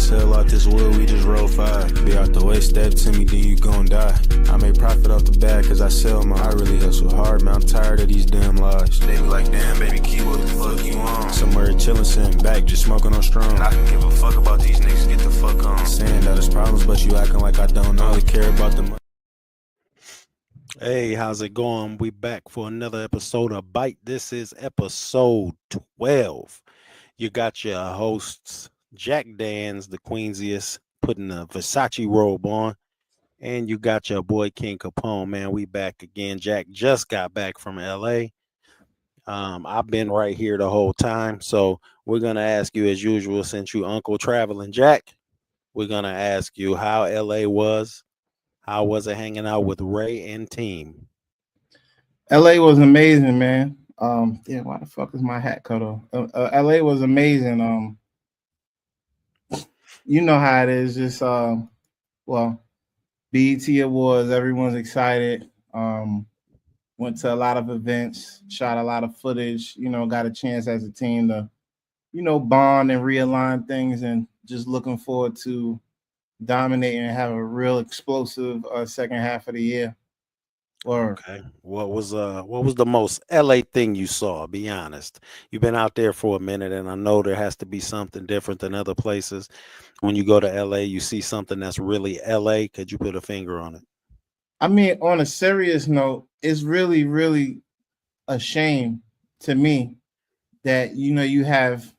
as hell out this wood, we just roll 5. Be out the way, step to me, then you gon' die. I make profit off the bag cause I sell my. I really hustle hard, man, I'm tired of these damn lies. They be like, damn, baby, keep what the fuck you on. Somewhere chillin', sitting back, just smoking on strong. I can give a fuck about these niggas, get the fuck on. Saying that there's problems, but you acting like I don't only care about the money. Hey, how's it going? We back for another episode of Bite. This is episode 12. You got your hosts, ItzJackDanz, the Queensiest, putting a Versace robe on. And you got your boy King Capone, man. We back again. Jack just got back from LA. I've been right here the whole time. So we're gonna ask you as usual, since you Uncle Traveling Jack, we're gonna ask you how LA was. How was it hanging out with Ray and team? LA was amazing, man. Yeah, why the fuck is my hat cut off? LA was amazing. You know how it is. Just well, BET Awards, everyone's excited. Went to a lot of events, shot a lot of footage, got a chance as a team to, bond and realign things, and just looking forward to dominating and have a real explosive second half of the year. Okay. What was the most LA thing you saw? Be honest. You've been out there for a minute, and I know there has to be something different than other places. When you go to LA, you see something that's really LA. Could you put a finger on it? I mean, on a serious note, it's really, really a shame to me that you have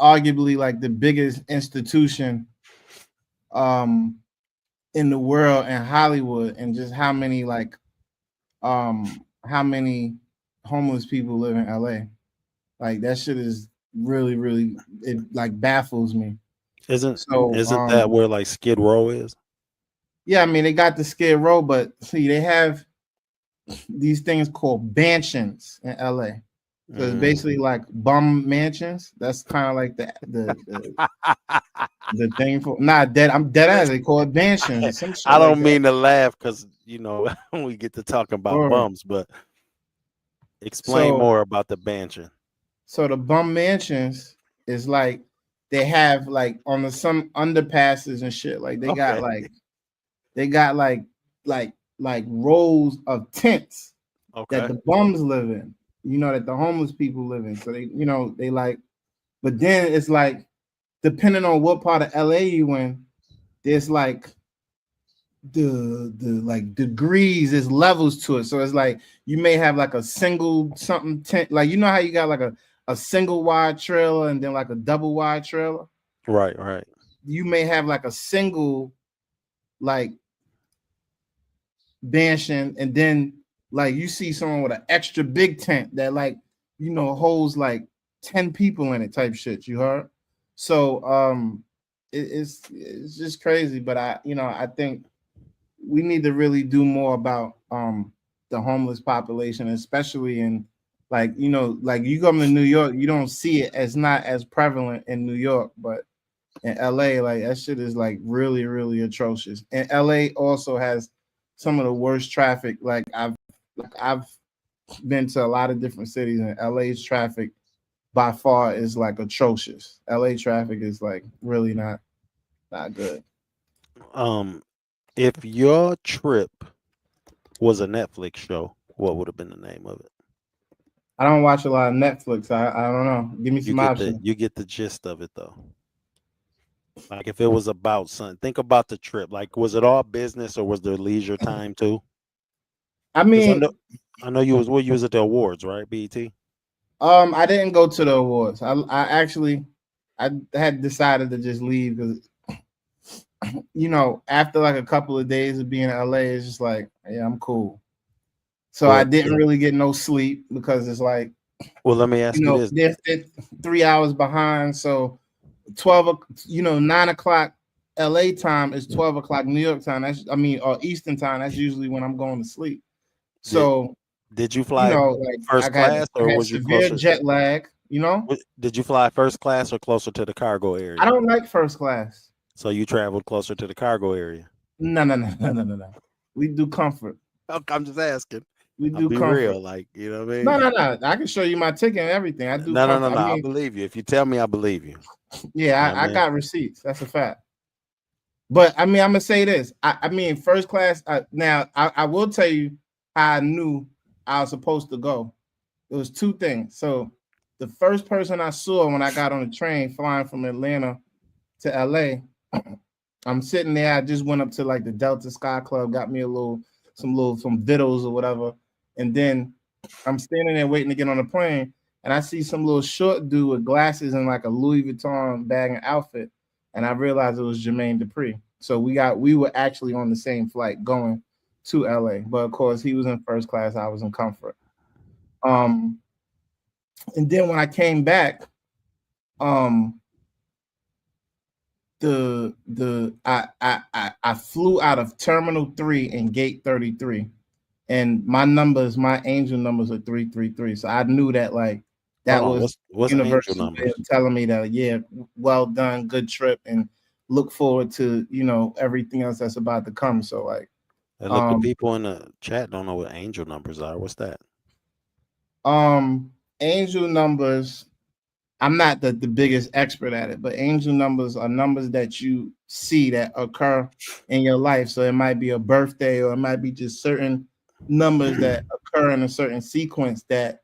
arguably like the biggest institution in the world in Hollywood, and just how many homeless people live in LA. Like, that shit is really, really, it like baffles me. Isn't that where like Skid Row is? Yeah, I mean, they got the Skid Row, but see, they have these things called mansions in LA. So it's basically like bum mansions. That's kind of like the thing for I'm dead ass. They call it mansions. I don't mean to laugh because we get to talking about bums, but explain more about the mansion. So the bum mansions is like they have like on some underpasses and shit. Like they got like rows of tents that the bums live in. That the homeless people live in. So they like, but then it's like, depending on what part of LA you in, there's like the like degrees, there's levels to it. So it's like you may have like a single something tent, like how you got like a single wide trailer and then like a double wide trailer. Right. You may have like a single like mansion, and then like you see someone with an extra big tent that like holds like 10 people in it type shit. You heard? So it's just crazy. But I think we need to really do more about the homeless population, especially in like you come to New York, you don't see it as not as prevalent in New York, but in LA, like that shit is like really, really atrocious. And LA also has some of the worst traffic. Like I've been to a lot of different cities, and LA's traffic by far is like atrocious. LA traffic is like really not good. If your trip was a Netflix show, what would have been the name of it? I don't watch a lot of Netflix. I don't know. Give me some options. You get the gist of it though. Like if it was about something, think about the trip. Like, was it all business or was there leisure time too? I mean, I know you was at the awards, right? BET. I didn't go to the awards. I actually had decided to just leave because after like a couple of days of being in LA, it's just like, yeah, I'm cool. So I didn't really get no sleep because it's like, well, let me ask you this: they're 3 hours behind. So 9 o'clock LA time is 12 o'clock New York time. Or Eastern time. That's usually when I'm going to sleep. So did you fly first class or was you closer? Jet lag? Did you fly first class or closer to the cargo area? I don't like first class. So you traveled closer to the cargo area? No. We do comfort. I'm just asking. We I'll do be comfort. real, like, you know what I mean? No. I can show you my ticket and everything. I do No. comfort. I I mean, believe you. If you tell me, I believe you. yeah, You know what I I mean? got receipts. That's a fact. But I mean, I'm gonna say this. I mean, first class. Now, I will tell you how I knew I was supposed to go. It was two things. So, the first person I saw when I got on the train flying from Atlanta to LA, I'm sitting there. I just went up to like the Delta Sky Club, got me some vittles or whatever, and then I'm standing there waiting to get on the plane, and I see some little short dude with glasses and like a Louis Vuitton bag and outfit, and I realized it was Jermaine Dupri. So we were actually on the same flight going to LA, but of course he was in first class, I was in comfort. And then when I came back, I flew out of Terminal 3 in Gate 33. And my angel numbers are 333. So I knew that like that was what's universal angel way numbers? of telling me that, yeah, well done, good trip, and look forward to everything else that's about to come. So like Hey, look, the people in the chat don't know what angel numbers are. What's that? Angel numbers, I'm not the biggest expert at it, but angel numbers are numbers that you see that occur in your life. So it might be a birthday, or it might be just certain numbers that occur in a certain sequence that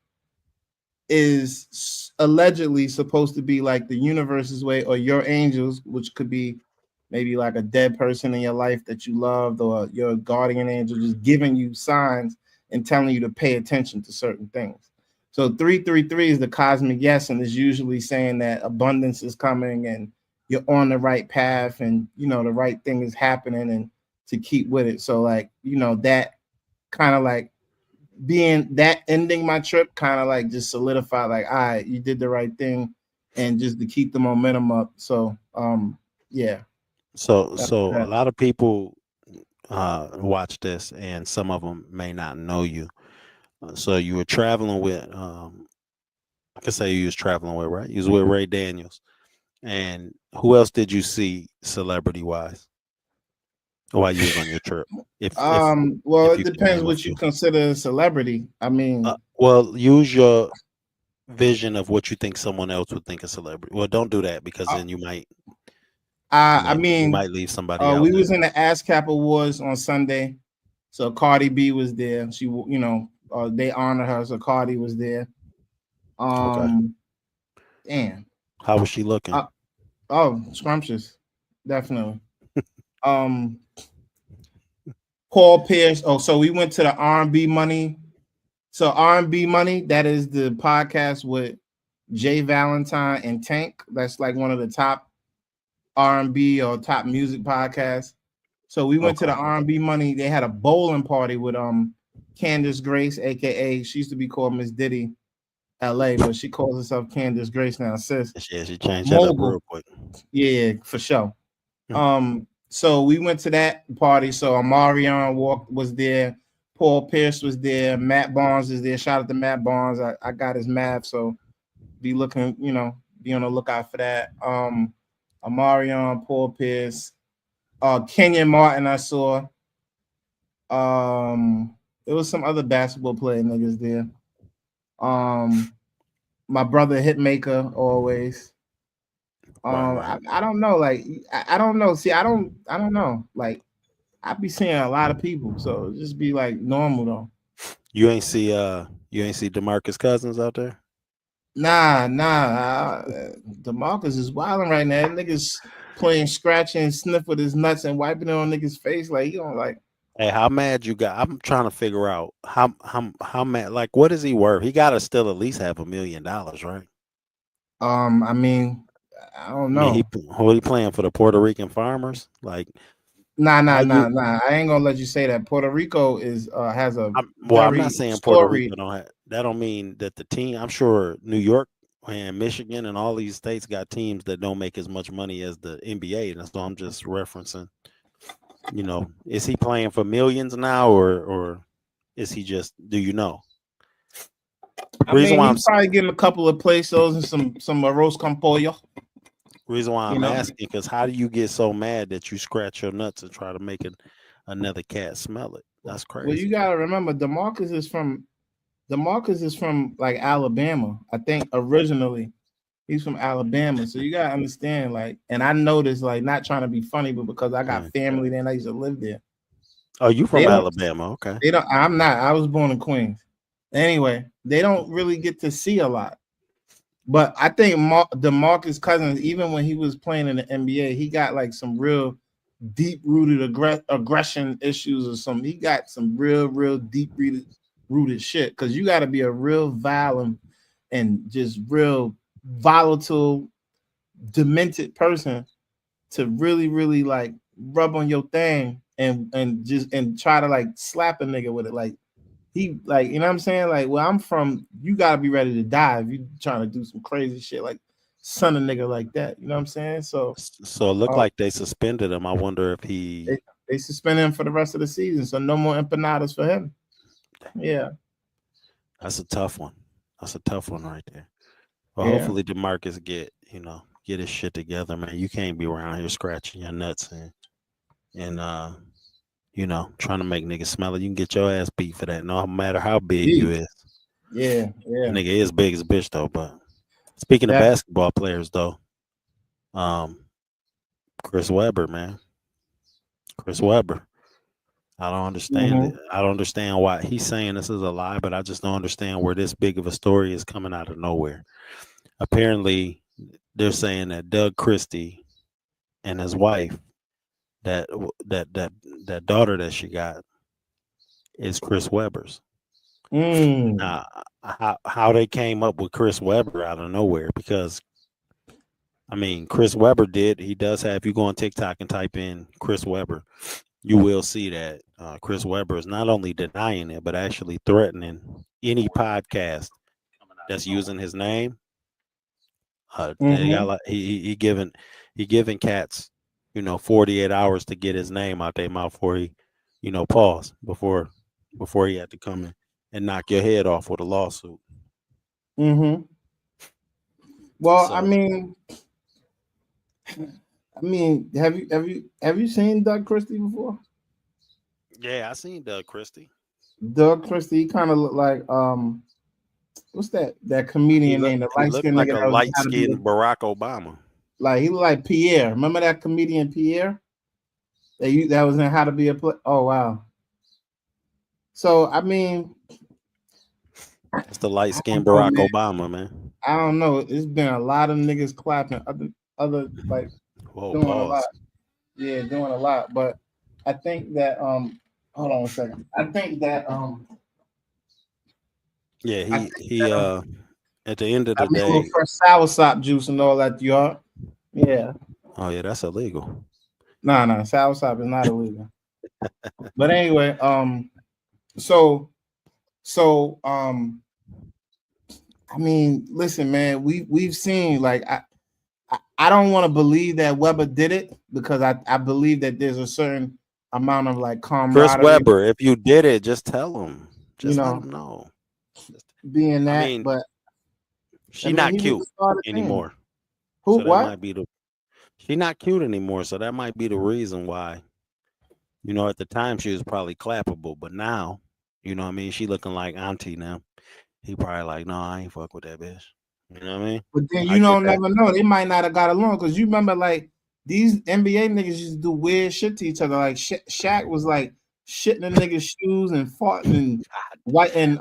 is allegedly supposed to be like the universe's way, or your angels, which could be maybe like a dead person in your life that you loved, or your guardian angel just giving you signs and telling you to pay attention to certain things. So 333 is the cosmic yes, and is usually saying that abundance is coming and you're on the right path, and the right thing is happening, and to keep with it. So like that kind of like ending my trip kind of like just solidified like, all right, you did the right thing, and just to keep the momentum up. So yeah. So a lot of people watch this, and some of them may not know you. So you were traveling with I could say you was traveling with, right? You was with Ray Daniels. And who else did you see celebrity wise while you was on your trip? Well, if it you could depends name a what you few. consider a celebrity. I mean, Well, use your vision of what you think someone else would think a celebrity. Well, don't do that, because then you might leave somebody out we there. was in the ASCAP Awards on Sunday, so Cardi B was there. She, they honor her, so Cardi was there. Okay. Damn. How was she looking? Scrumptious, definitely. Paul Pierce. Oh, so we went to the R&B Money. So R&B Money, that is the podcast with Jay Valentine and Tank. That's like one of the top R&B or top music podcasts. So we went to the R&B Money. They had a bowling party with Candace Grace, aka she used to be called Miss Diddy LA, but she calls herself Candace Grace now, sis. Yeah, she changed that up real quick. Yeah, for sure. So we went to that party. So Amarion was there, Paul Pierce was there, Matt Barnes is there. Shout out to Matt Barnes. I got his math, so be looking, be on the lookout for that. Amarion, Paul Pierce, Kenyon Martin I saw. There was some other basketball player niggas there. My brother Hitmaker always. Right. I don't know. Like I don't know. See, I don't know. Like I be seeing a lot of people, so just be like normal though. You ain't see DeMarcus Cousins out there? Nah. DeMarcus is wilding right now. That niggas playing scratch and sniff with his nuts and wiping it on niggas' face. Like you don't like. Hey, how mad you got? I'm trying to figure out how mad. Like, what is he worth? He got to still at least have $1 million, right? I mean, I don't know. What he playing for, the Puerto Rican farmers? Like, nah. I ain't gonna let you say that. Puerto Rico is has a I'm not saying Puerto Rico don't have. That don't mean that the team. I'm sure New York and Michigan and all these states got teams that don't make as much money as the NBA, and so I'm just referencing. Is he playing for millions now, or is he just? Do you know? He's probably getting a couple of pesos and some arroz con pollo. Reason why I'm asking, because how do you get so mad that you scratch your nuts and try to make another cat smell it? That's crazy. Well, you gotta remember, DeMarcus is from like Alabama. I think originally he's from Alabama. So you gotta understand, like, and I know this, like, not trying to be funny, but because I got family there and I used to live there. Oh, you from Alabama? Okay. They don't. I'm not. I was born in Queens. Anyway, they don't really get to see a lot. But I think DeMarcus Cousins, even when he was playing in the NBA, he got like some real deep-rooted aggression issues or something. He got some real deep-rooted shit. Because you got to be a real violent and just real volatile, demented person to really like rub on your thing and try to like slap a nigga with it. Like he, like, you know what I'm saying? Like, where I'm from, you gotta be ready to die if you trying to do some crazy shit, like son a nigga like that. You know what I'm saying? So it looked like they suspended him. I wonder if they suspended him for the rest of the season. So no more empanadas for him. Yeah. That's a tough one. That's a tough one right there. Well, Yeah. hopefully DeMarcus get his shit together, man. You can't be around here scratching your nuts and trying to make niggas smell it. You can get your ass beat for that, no matter how big you is. Yeah. Nigga is big as a bitch though. But speaking of basketball players though, Chris Webber, man. Chris Webber. I don't understand it. I don't understand why he's saying this is a lie, but I just don't understand where this big of a story is coming out of nowhere. Apparently, they're saying that Doug Christie and his wife, that daughter that she got, is Chris Webber's. Now, how they came up with Chris Webber out of nowhere? Because I mean, Chris Webber he does have. If you go on TikTok and type in Chris Webber, you will see that Chris Webber is not only denying it, but actually threatening any podcast that's using his name. They got like, he giving cats 48 hours to get his name out their mouth before he pause before he had to come in and knock your head off with a lawsuit. Well, so, I mean, have you seen Doug Christie before? Yeah, I seen Doug Christie. Doug Christie, he kind of looked like what's that comedian name? The light skinned like nigga, a light skinned Barack Obama. Like he looked like Pierre. Remember that comedian Pierre? That was in How to Be a Play. Oh wow. So I mean, it's the light skinned Barack Obama, man. I don't know. It's been a lot of niggas clapping, other like doing a lot. Yeah, doing a lot. But I think that hold on a second. I think that yeah, he at the end of the day, fresh sour sop juice and all that, y'all. Yeah. Oh yeah, that's illegal. No, sour sop is not illegal. But anyway, so I mean, listen, man, we've seen, like, I don't want to believe that Webber did it, because I believe that there's a certain amount of like camaraderie. Chris Webber, if you did it, just tell him. Just let him know. Being that, but she's not cute anymore. Who? So what? She's not cute anymore, so that might be the reason why. At the time she was probably clappable, but now, she looking like auntie now. He probably like, no, I ain't fuck with that bitch. You know what I mean? But then you don't never know. They might not have got along, because you remember, like, these NBA niggas used to do weird shit to each other. Like Shaq was like shitting a nigga's shoes and farting and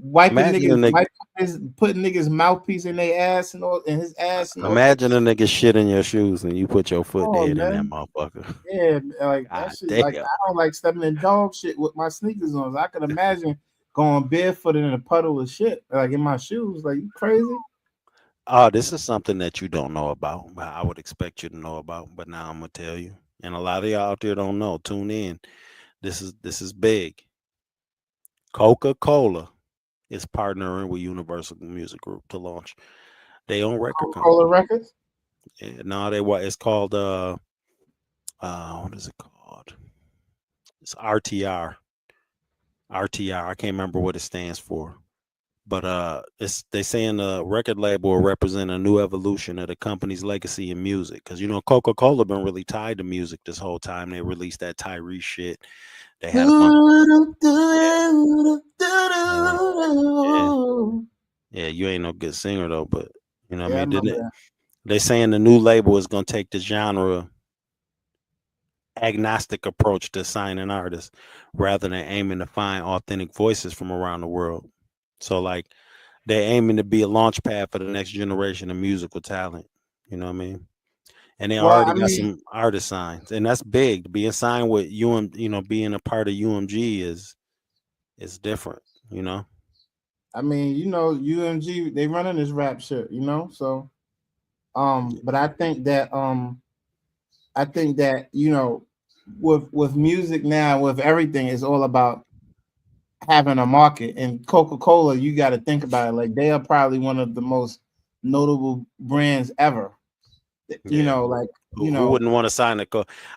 wiping niggas, putting niggas mouthpiece in their ass and all, in his ass. And imagine a nigga shit in your shoes and you put your foot dead in that motherfucker. Yeah, like that shit. Like, I don't like stepping in dog shit with my sneakers on. So I can imagine going barefooted in a puddle of shit, like in my shoes. Like, you crazy? Oh, this is something that you don't know about, but I would expect you to know about. But now I'm gonna tell you, and a lot of y'all out there don't know. Tune in. This is big. Coca-Cola is partnering with Universal Music Group to launch their own record company. Coca-Cola Records? Yeah, no, it's called what is it called? It's RTR. RTR. I can't remember what it stands for. But they saying the record label will represent a new evolution of the company's legacy in music. Because Coca-Cola been really tied to music this whole time. They released that Tyrese shit. They had a bunch. Yeah, you ain't no good singer though, but you know what Yeah, I I mean. remember that. They saying the new label is gonna take the genre agnostic approach to signing artists rather than aiming to find authentic voices from around the world. So like they're aiming to be a launch pad for the next generation of musical talent. You know what I mean? And they Well, already I got mean, some artist signs, and that's big. Being signed with being a part of UMG is different. You know, UMG, they running this rap shit, so but I think that with music now, with everything, it's all about having a market. And Coca-Cola, you got to think about it, like they are probably one of the most notable brands ever. yeah. Like Who wouldn't want to sign a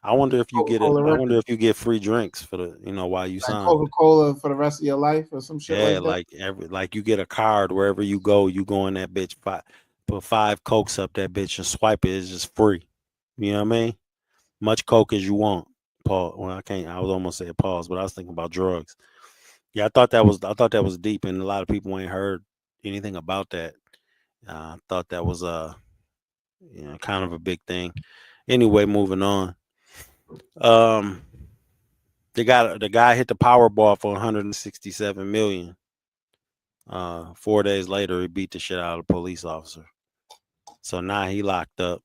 I wonder if you get it. Coca-Cola I wonder record, if you get free drinks for the while you like sign. Coca-Cola for the rest of your life or some shit Yeah, like that. like you get a card wherever you go. You go in that bitch, put 5 Cokes up that bitch and swipe it. It's just free. You know what I mean? Much Coke as you want. Pause. Well, I can't. I was almost saying pause, but I was thinking about drugs. Yeah, I thought that was deep, and a lot of people ain't heard anything about that. I thought that was kind of a big thing. Anyway, moving on. Um, the guy hit the Powerball for 167 million. 4 days later, he beat the shit out of a police officer. So now he locked up,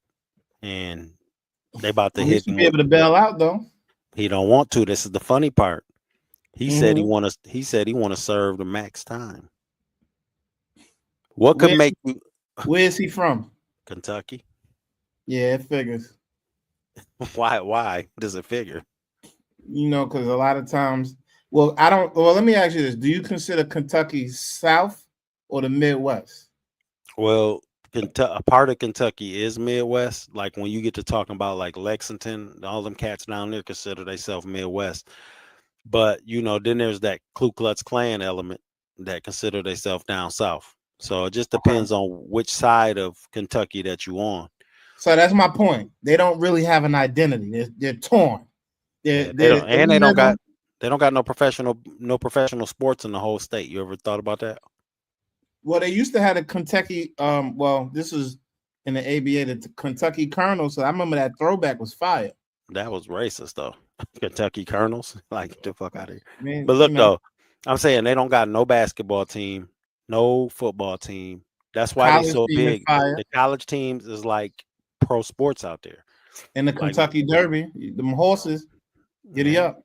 and they about to Well, he hit should him be with. able to bail out though. He don't want to. This is the funny part. He said he Mm-hmm. want to. He said he want to serve the max time. What could Where make you where is he from? Kentucky? Yeah, it figures. Why? Why does it figure? Because a lot of times, well, I don't. Well, let me ask you this: do you consider Kentucky South or the Midwest? Well, a part of Kentucky is Midwest. Like when you get to talking about like Lexington, all them cats down there consider themselves Midwest. But then there's that Ku Klux Klan element that consider themselves down south. So it just Okay. depends on which side of Kentucky that you on. So that's my point. They don't really have an identity. They're torn. Yeah, they They're don't, in and the middle. they don't got no professional sports in the whole state. You ever thought about that? Well, they used to have a Kentucky. Well, this was in the ABA, the Kentucky Colonels. So I remember that throwback was fire. That was racist though. Kentucky Colonels, like get the fuck out of here. I mean, But look though, I'm saying they don't got no basketball team, no football team. That's why they college so team is big. fire. The college teams is like pro sports out there. In the Like, Kentucky Derby, them horses, giddy yeah, up.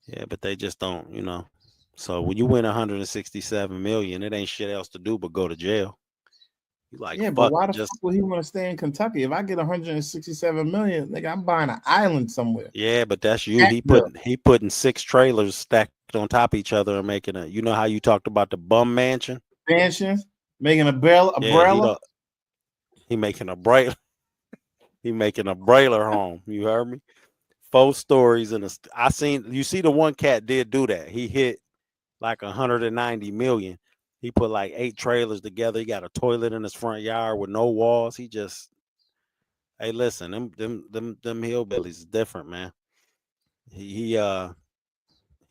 yeah, but they just don't. So when you win 167 million, it ain't shit else to do but go to jail. You like Yeah, but fuck why it, the just fuck would he want to stay in Kentucky? If I get 167 million, nigga, I'm buying an island somewhere. yeah, but that's you. Jacksonville. He putting 6 trailers stacked on top of each other and making a. You know how you talked about the bum mansion? Mansions, making a barrel, a Yeah, brella. he making a brailer. He making a brailer home. You heard me? 4 stories I seen. You see, the one cat did do that. He hit like 190 million. He put like 8 trailers together. He got a toilet in his front yard with no walls. He just, hey, listen, them hillbillies is different, man. He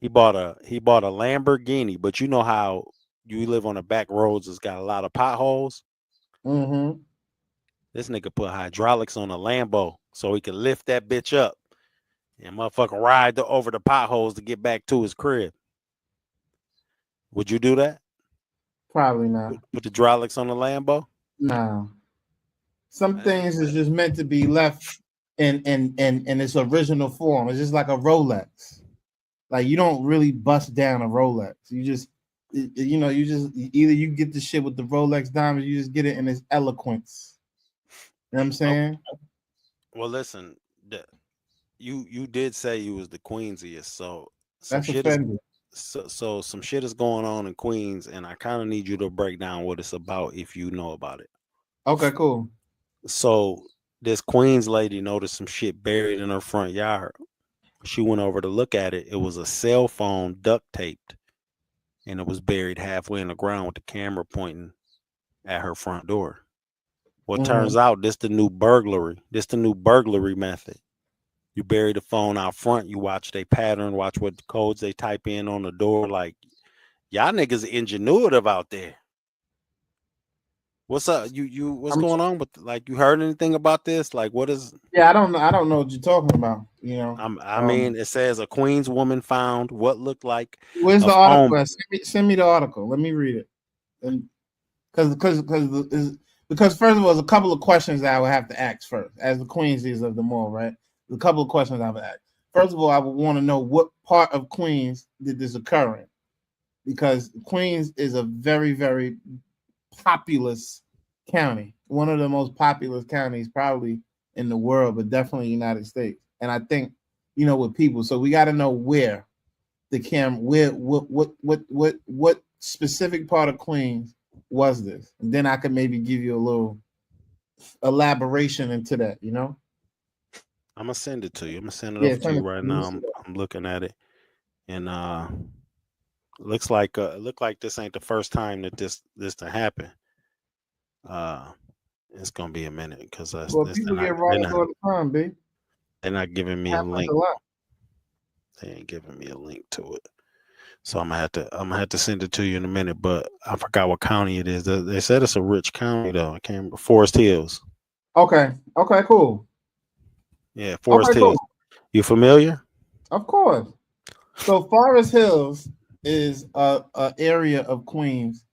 he bought a Lamborghini, but you know how you live on the back roads. It's got a lot of potholes. Mm-hmm. This nigga put hydraulics on a Lambo so he could lift that bitch up and motherfucker ride over the potholes to get back to his crib. Would you do that? Probably not. Put the hydraulics on the Lambo? No. Some Man, things is just meant to be left in its original form. It's just like a Rolex. Like you don't really bust down a Rolex. You just either you get the shit with the Rolex diamonds, you just get it in its eloquence. You know what I'm oh, saying? well, listen, you did say you was the Queensiest, so some That's shit is offended. so some shit is going on in Queens, and I kind of need you to break down what it's about if you know about it. Okay, cool. So this Queens lady noticed some shit buried in her front yard. She went over to look at it. It was a cell phone duct taped, and it was buried halfway in the ground with the camera pointing at her front door. Well, Mm-hmm. turns out this the new burglary. This the new burglary method. You bury the phone out front. You watch they pattern. Watch what codes they type in on the door. Like y'all niggas ingenuitive out there. What's up? What's going on with like you heard anything about this? Like what is Yeah, I don't know what you're talking about, you know. I mean, it says a Queens woman found what looked like Where's a the phone. article? Send me the article. Let me read it. And because first of all, there's a couple of questions that I would have to ask first, as the Queensies of the mall, right? There's a couple of questions I would ask. First of all, I would want to know what part of Queens did this occur in, because Queens is a very, very populous county, one of the most populous counties probably in the world, but definitely United States. And I think, you know, with people, so we got to know where the what specific part of Queens was this, and then I could maybe give you a little elaboration into that, you know. I'm gonna send it to you. I'm gonna send it Yeah, over to you right now. I'm looking at it, and looks like this ain't the first time that this to happen. It's gonna be a minute because people get robbed all the time, B. They're not giving me a link. They ain't giving me a link to it, so I'm gonna have to send it to you in a minute. But I forgot what county it is. They said it's a rich county though. I can't remember. Forest Hills. Okay, cool. Yeah, Forest Hills. Cool. You familiar? Of course. So Forest Hills is a area of Queens,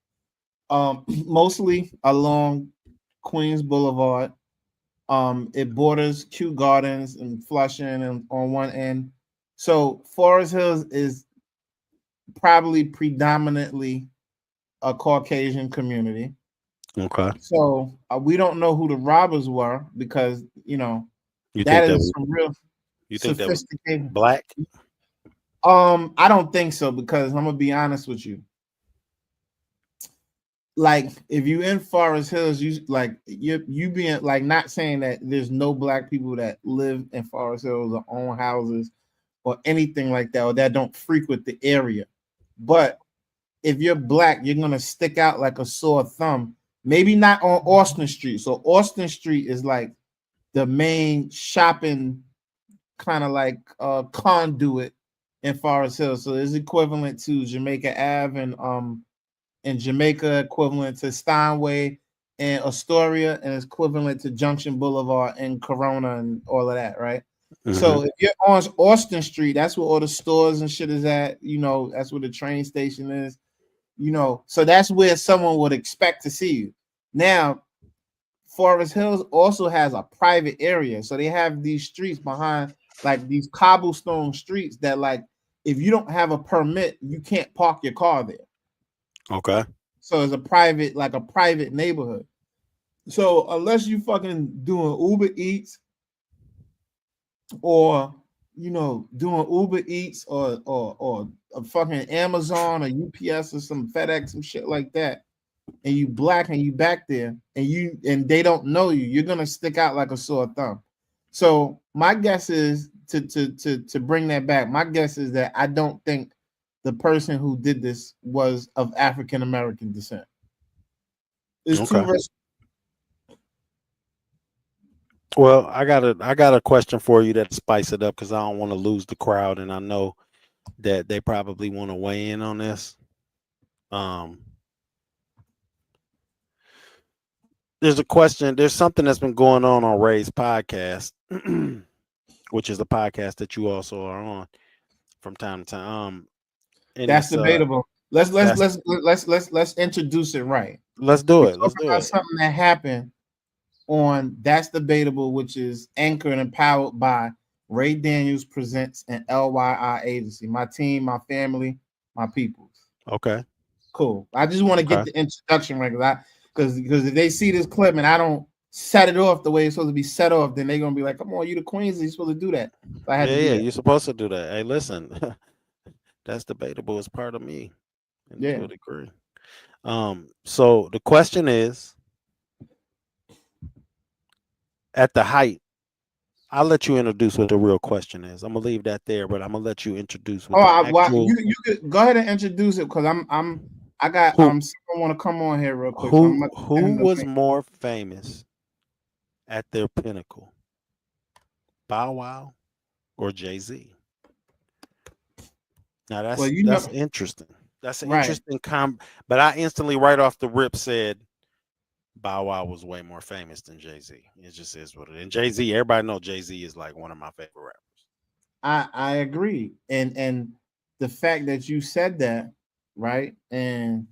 mostly along Queens Boulevard. It borders Kew Gardens and Flushing and on one end. So Forest Hills is probably predominantly a Caucasian community. Okay. So we don't know who the robbers were because, you know, that is some real sophisticated black. I don't think so, because I'm gonna be honest with you. Like, if you in Forest Hills, you being like, not saying that there's no black people that live in Forest Hills or own houses or anything like that, or that don't frequent the area. But if you're black, you're gonna stick out like a sore thumb. Maybe not on Austin Street. So Austin Street is like the main shopping kind of like conduit in Forest Hills. So it's equivalent to Jamaica Ave and in Jamaica, equivalent to Steinway and Astoria, and it's equivalent to Junction Boulevard and Corona and all of that, right? Mm-hmm. So if you're on Austin Street, that's where all the stores and shit is at. You know, that's where the train station is. You know, so that's where someone would expect to see you. Now, Forest Hills also has a private area. So they have these streets behind, like these cobblestone streets that, like, if you don't have a permit, you can't park your car there. Okay. So it's a private neighborhood. So unless you fucking doing Uber Eats or, you know, doing Uber Eats or a fucking Amazon or UPS or some FedEx, some shit like that, and you black and you back there and they don't know you, you're gonna stick out like a sore thumb. So my guess is to bring that back. My guess is that I don't think the person who did this was of African American descent. It's too risky. Well, I got a question for you that spice it up, because I don't want to lose the crowd, and I know that they probably want to weigh in on this. There's a question. There's something that's been going on Ray's podcast, which is a podcast that you also are on from time to time. That's debatable. Let's introduce it right. Let's do it. Let's do it. Something that happened on That's Debatable, which is anchored and powered by Ray Daniels Presents and LYI Agency. My team, my family, my people. Okay. Cool. I just want to get the introduction right, because if they see this clip and I don't set it off the way it's supposed to be set off, then they're gonna be like, "Come on, you the Queens, you're supposed to do that." So you're supposed to do that. Hey, listen, That's Debatable is part of me. Yeah. To a degree. So the question is, at the height, I'll let you introduce what the real question is. I'm gonna leave that there, but I'm gonna let you introduce. You could go ahead and introduce it, because I got someone want to come on here real quick. Who was more famous at their pinnacle? Bow Wow or Jay-Z? Now Well, that's interesting. That's an right. interesting but I instantly right off the rip said Bow Wow was way more famous than Jay-Z. It just is what it is. And Jay-Z, everybody know Jay-Z is like one of my favorite rappers. I agree, and the fact that you said that, right, and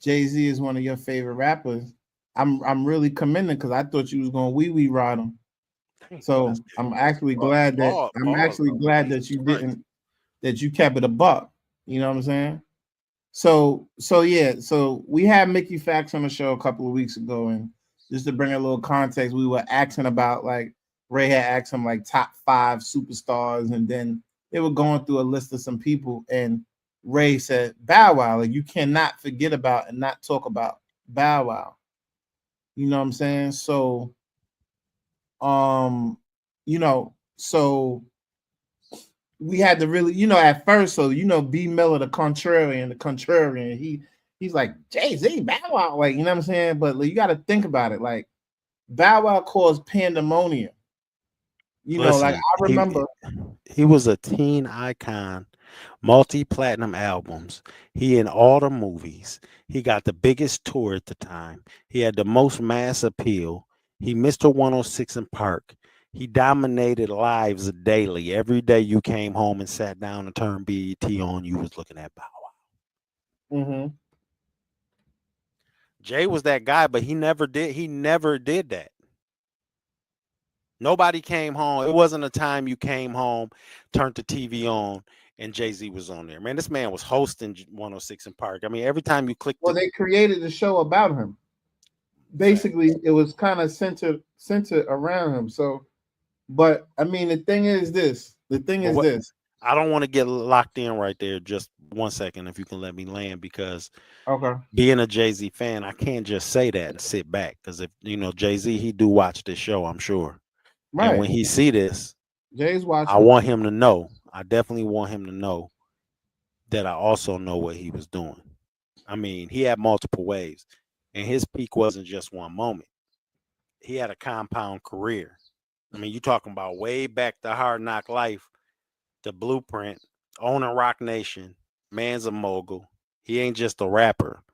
Jay-Z is one of your favorite rappers. I'm really commending because I thought you was gonna wee ride him. So I'm actually glad that you didn't, that you kept it a buck. You know what I'm saying? So yeah, so we had Mickey Fax on the show a couple of weeks ago, and just to bring a little context, we were asking about, like, Ray had asked him like top 5 superstars, and then they were going through a list of some people, and Ray said Bow Wow. Like, you cannot forget about and not talk about Bow Wow. You know what I'm saying? So, you know, so we had to really, at first, so B Miller, the contrarian, he's like, Jay-Z, Bow Wow, like, you know what I'm saying? But like, you got to think about it, like, Bow Wow caused pandemonium. Listen, like, I remember he was a teen icon, multi-platinum albums. He in all the movies. He got the biggest tour at the time. He had the most mass appeal. He Mr. 106 in Park. He dominated lives daily. Every day you came home and sat down and turned BET on, you was looking at Bow Wow. Mm-hmm. Jay was that guy, but he never did that. Nobody came home. It wasn't a time you came home, turned the TV on, and Jay-Z was on there. Man, this man was hosting 106 in Park. I mean, every time you clicked. Well, they created the show about him. Basically, it was kind of centered around him. So, but I mean, the thing is this. I don't want to get locked in right there. Just 1 second, if you can let me land, because being a Jay-Z fan, I can't just say that and sit back, because if Jay-Z, he do watch this show, I'm sure. Right. And when he see this, Jay's watching. I want him to know. I definitely want him to know that I also know what he was doing. I mean, he had multiple waves, and his peak wasn't just one moment. He had a compound career. I mean, you talking about way back to Hard Knock Life, the Blueprint, owning Rock Nation, man's a mogul. He ain't just a rapper.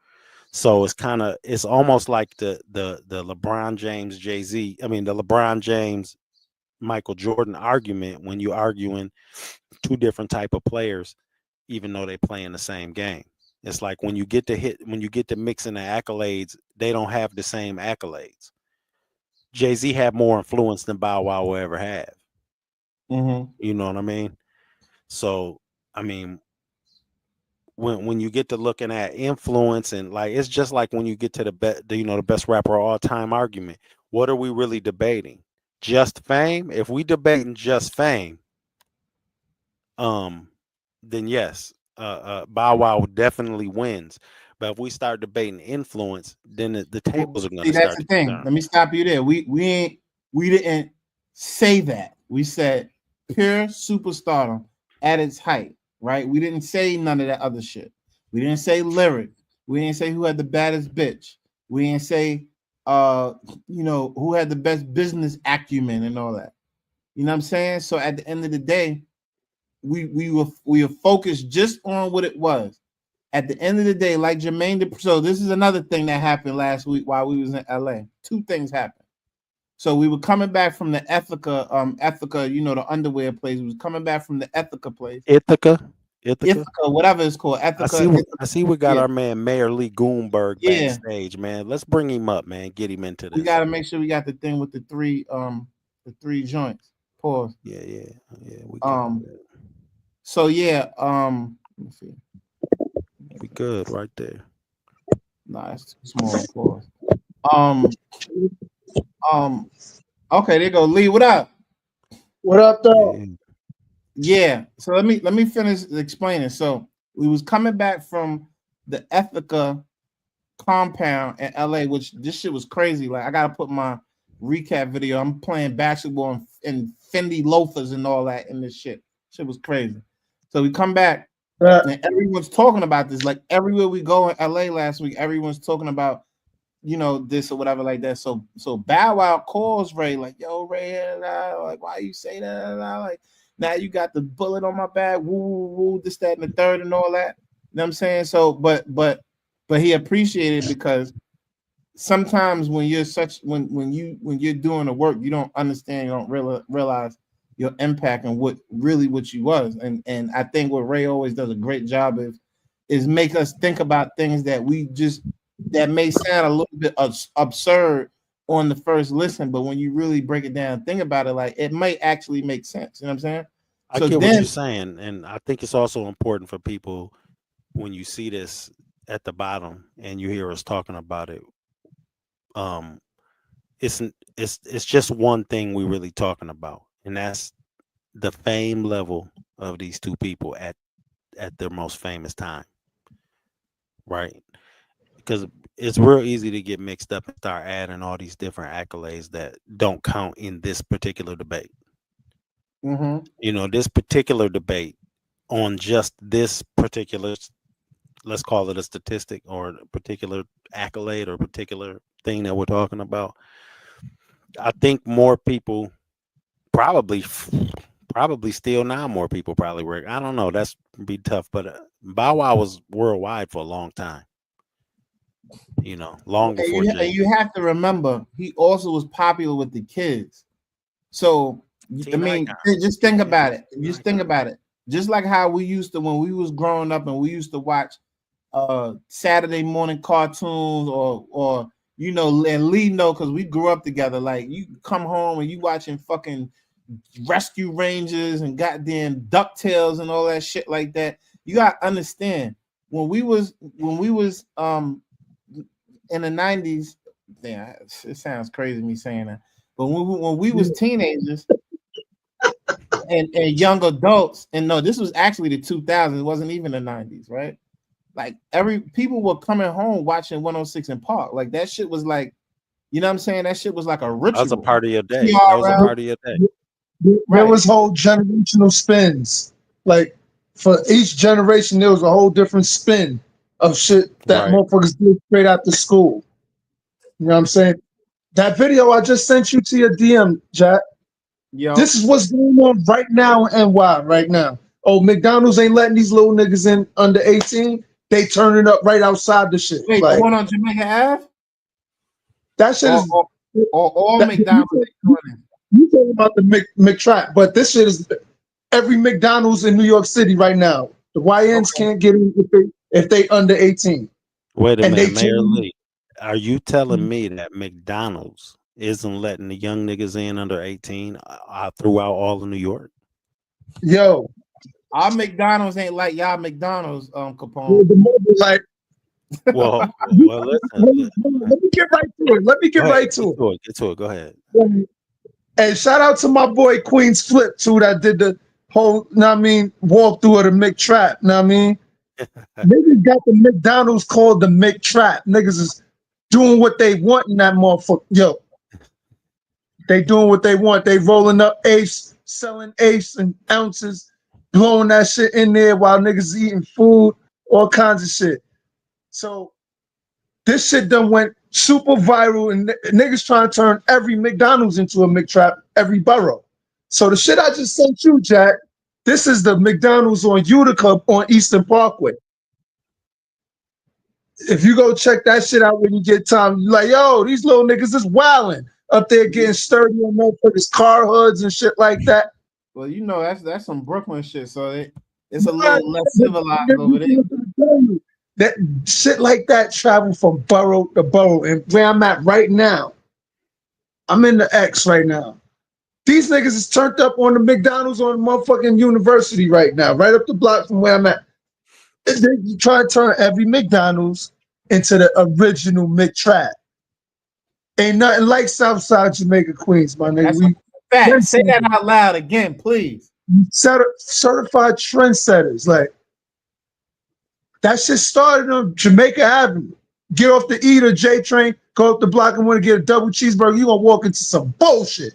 So it's almost like the LeBron James Jay-Z. I mean, the LeBron James Michael Jordan argument, when you're arguing two different type of players, even though they play in the same game. It's like when you get to mixing the accolades, they don't have the same accolades. Jay-Z had more influence than Bow Wow will ever have. Mm-hmm. You know what I mean? So, I mean, when you get to looking at influence, and like, it's just like when you get to the best rapper of all time argument, what are we really debating? Just fame? If we debating just fame, then yes, Bow Wow definitely wins. But if we start debating influence, then the tables are going to start. That's the thing. Let me stop you there. We didn't say that. We said pure superstardom at its height, right? We didn't say none of that other shit. We didn't say lyric. We didn't say who had the baddest bitch. We didn't say who had the best business acumen and all that. You know what I'm saying? So at the end of the day, we were focused just on what it was. At the end of the day, like Jermaine, so this is another thing that happened last week while we was in LA. Two things happened. So we were coming back from the Ethica, the underwear place. We was coming back from the Ethica place. Ithaca, whatever it's called. Ethica. I see we got our man Mayor Lee Goonberg backstage, man. Let's bring him up, man. Get him into this. We gotta make sure we got the thing with the three joints. Pause. Yeah. We So yeah, let me see. We good right there. Nah, it's too small. Pause. Okay, there you go. Lee, what up? What up, though? Yeah. So let me finish explaining. So we was coming back from the Ethica compound in LA, which this shit was crazy. Like, I gotta put my recap video. I'm playing basketball and Fendi loafers and all that in this shit. Shit was crazy. So we come back and everyone's talking about this. Like, everywhere we go in LA last week, everyone's talking about you know, this or whatever like that. So Bow Wow calls Ray like, yo, Ray, like, why you say that? Like, now you got the bullet on my back, woo, woo, woo, this, that, and the third, and all that. You know what I'm saying? So, but he appreciated it because sometimes when you're when you're doing the work, you don't understand, you don't realize your impact and what you was. And I think what Ray always does a great job of is make us think about things that may sound a little bit absurd on the first listen, but when you really break it down, think about it, like it might actually make sense. You know what I'm saying? I get what you're saying, and I think it's also important for people when you see this at the bottom and you hear us talking about it. It's just one thing we're really talking about, and that's the fame level of these two people at their most famous time, right? Because it's real easy to get mixed up and start adding all these different accolades that don't count in this particular debate. Mm-hmm. You know, this particular debate on just this particular, let's call it a statistic or a particular accolade or particular thing that we're talking about. I think more people probably still now more people probably work. I don't know. That's be tough, but Bow Wow was worldwide for a long time. You know, long before. And you have to remember, he also was popular with the kids. So I mean, just think about it. Just think about it. Just like how we used to when we was growing up and we used to watch Saturday morning cartoons or you know, and Lee know because we grew up together. Like you come home and you watching fucking Rescue Rangers and goddamn DuckTales and all that shit like that. You gotta understand when we was in the 90s, yeah, it sounds crazy me saying that. But when we was teenagers and young adults, and no, this was actually the 2000s, it wasn't even the 90s, right? Like people were coming home watching 106 in Park. Like that shit was like, you know what I'm saying? That shit was like a ritual. That was a part of your day. That was a part of your day. There was whole generational spins. Like for each generation, there was a whole different spin of shit that motherfuckers did straight after school. You know what I'm saying? That video I just sent you to your DM, Jack. Yo. This is what's going on right now in NY right now. Oh, McDonald's ain't letting these little niggas in under 18. They turning up right outside the shit. Wait, like, going on Jamaica Ave? That shit is all McDonald's. You talking about the McTrap, but this shit is every McDonald's in New York City right now. The YNs can't get in if they under 18. Wait a minute, Mayor Lee. Are you telling me that McDonald's isn't letting the young niggas in under 18 throughout all of New York? Yo, our McDonald's ain't like y'all McDonald's, Capone. Like, well, listen. Let me get right to it. Get to it. Go ahead. And shout out to my boy Queen's Flip too, that did the whole, walkthrough of the McTrap. Niggas got the McDonald's called the McTrap. Niggas is doing what they want in that motherfucker. Yo, they doing what they want. They rolling up apes, selling apes and ounces, blowing that shit in there while niggas eating food, all kinds of shit. So this shit done went super viral, and niggas trying to turn every McDonald's into a McTrap, every borough. So the shit I just sent you, Jack, this is the McDonald's on Utica on Eastern Parkway. If you go check that shit out when you get time, you're like, yo, these little niggas is wilding up there getting sturdy on motherfuckers' car hoods and shit like that. Well, you know, that's some Brooklyn shit, so it's a little less civilized over there. That shit like that travel from borough to borough, and where I'm at right now, I'm in the X right now. These niggas is turned up on the McDonald's on motherfucking University right now, right up the block from where I'm at. They try to turn every McDonald's into the original McTrap. Ain't nothing like Southside Jamaica, Queens, my nigga. Say that out loud again, please. Certified trendsetters, like. That shit started on Jamaica Avenue. Get off the E or J train, go up the block and want to get a double cheeseburger. You gonna walk into some bullshit.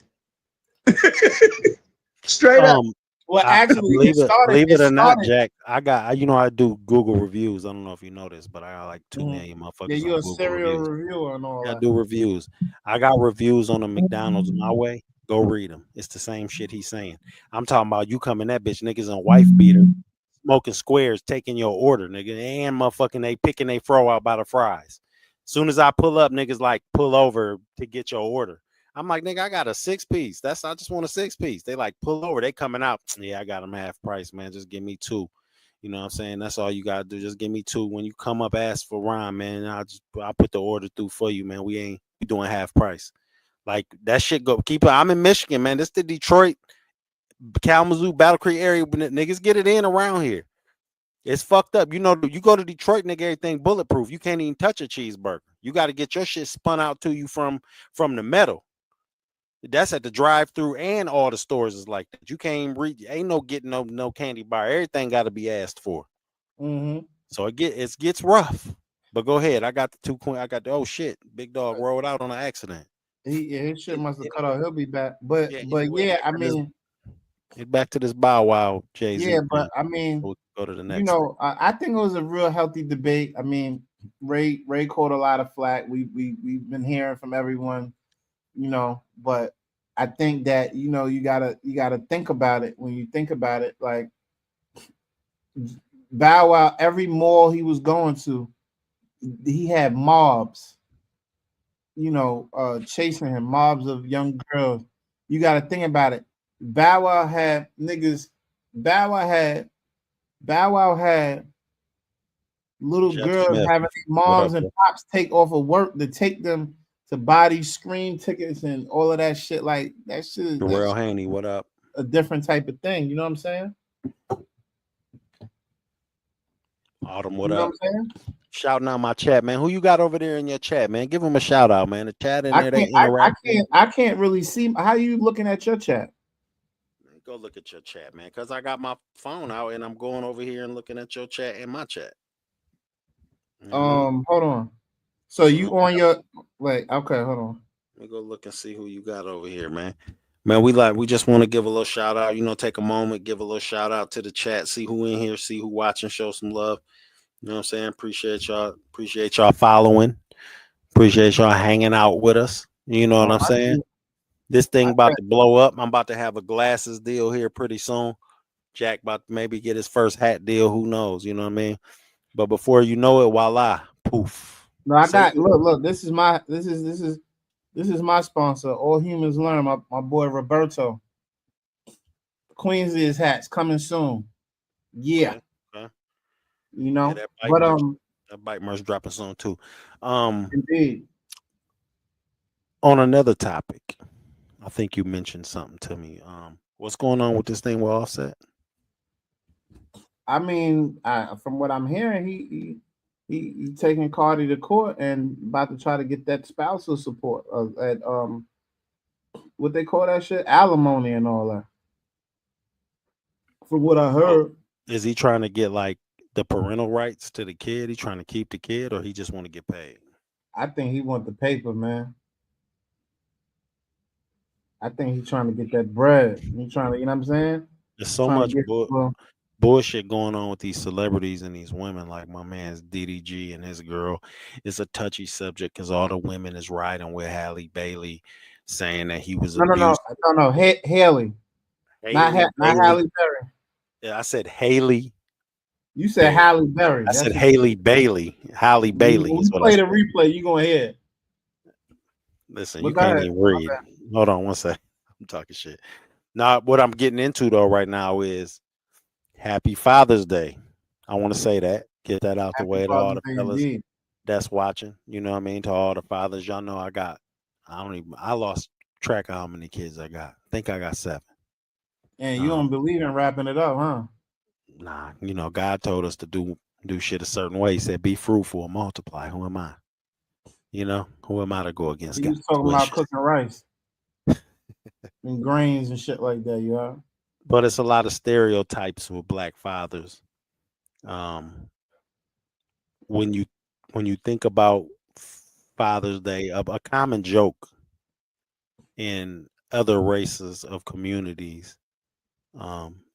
Straight up. Well, actually, believe it, believe it or not, started. Jack. I do Google reviews. I don't know if you know this, but I got like 2 million Yeah, motherfuckers you're on a Google serial reviews. reviewer and all I that. do reviews. I got reviews on the McDonald's my way. Go read them. It's the same shit he's saying. I'm talking about you coming that bitch niggas in wife beater, smoking squares, taking your order, nigga, and motherfucking they picking they fro out by the fries. Soon as I pull up, niggas like pull over to get your order. I'm like, nigga, I got a 6-piece. I just want a 6-piece. They like pull over. They coming out. Yeah, I got them half price, man. Just give me 2. You know what I'm saying? That's all you gotta do. Just give me 2. When you come up, ask for Ron, man. I'll put the order through for you, man. We doing half price. Like that shit go keep it. I'm in Michigan, man. This the Detroit, Kalamazoo, Battle Creek area. Niggas get it in around here. It's fucked up. You know, you go to Detroit, nigga, everything bulletproof. You can't even touch a cheeseburger. You got to get your shit spun out to you from the metal. That's at the drive-through, and all the stores is like that. You can't even read. Ain't no getting no candy bar. Everything got to be asked for. So it gets rough. But go ahead. I got the 2 coin. I got the shit. Big dog rolled out on an accident. His shit must have cut off. He'll be back. But Anyway, yeah, I mean, get back to this Bow Wow, Jay-Z. yeah, but I mean, we'll go to the next. You know, I think it was a real healthy debate. I mean, Ray caught a lot of flack. We've been hearing from everyone, you know, but I think that you gotta think about it. When you think about it, like Bow Wow, every mall he was going to, he had mobs, chasing him, mobs of young girls. You got to think about it. Bow Wow had niggas. Bow Wow had little Jeff girls Smith. having moms and pops take off of work to take them to buy these screen tickets and all of that shit. Like that shit is Darrell Haney, what up? A different type of thing. You know what I'm saying? Autumn, what You know up? what I'm saying? Shouting out my chat, man. Who you got over there in your chat, man? Give them a shout out, man. The chat in there, they interact. I can't really see. How are you looking at your chat? Go look at your chat, man, because I got my phone out and I'm going over here and looking at your chat and my chat. Hold on. So you on your okay, hold on. Let me go look and see who you got over here, man. Man, we just want to give a little shout out, take a moment, give a little shout out to the chat, see who in here, see who watching, show some love. You know what I'm saying? Appreciate y'all following. Appreciate y'all hanging out with us. You know what I'm saying? This thing about to blow up. I'm about to have a glasses deal here pretty soon. Jack about to maybe get his first hat deal. Who knows? You know what I mean? But before you know it, voila, poof. No, I got look. This is my sponsor. All Humans Learn. My boy Roberto. Queens's hats coming soon. Yeah. Okay. That bike merch dropping soon too. Indeed. On another topic, I think you mentioned something to me. What's going on with this thing with Offset? I mean, from what I'm hearing, he taking Cardi to court and about to try to get that spousal support at what they call that shit, alimony and all that. From what I heard, is he trying to get like the parental rights to the kid? He trying to keep the kid, or he just want to get paid? I think he want the paper, man. I think he's trying to get that bread. He's trying to, you know what I'm saying? There's so much bullshit going on with these celebrities and these women. Like my man's Diddy and his girl. It's a touchy subject because all the women is riding with Halle Bailey, saying that he was abused. No. Haley. Not Halle Berry. Yeah, I said Haley. You said Halle Berry. I said Haley Bailey. Halle Bailey. When you play the replay, you're gonna hear it. Listen, you can't even read. Hold on one second. I'm talking shit. Now, what I'm getting into though right now is Happy Father's Day. I want to say that. Get that out the way to all the fellas that's watching. You know what I mean? To all the fathers, y'all know I lost track of how many kids I got. I think I got 7. And you don't believe in wrapping it up, huh? Nah, God told us to do shit a certain way. He said, be fruitful and multiply. Who am I? Who am I to go against God? You talking about cooking rice and grains and shit like that, you know? But it's a lot of stereotypes with black fathers. When you think about Father's Day, a common joke in other races of communities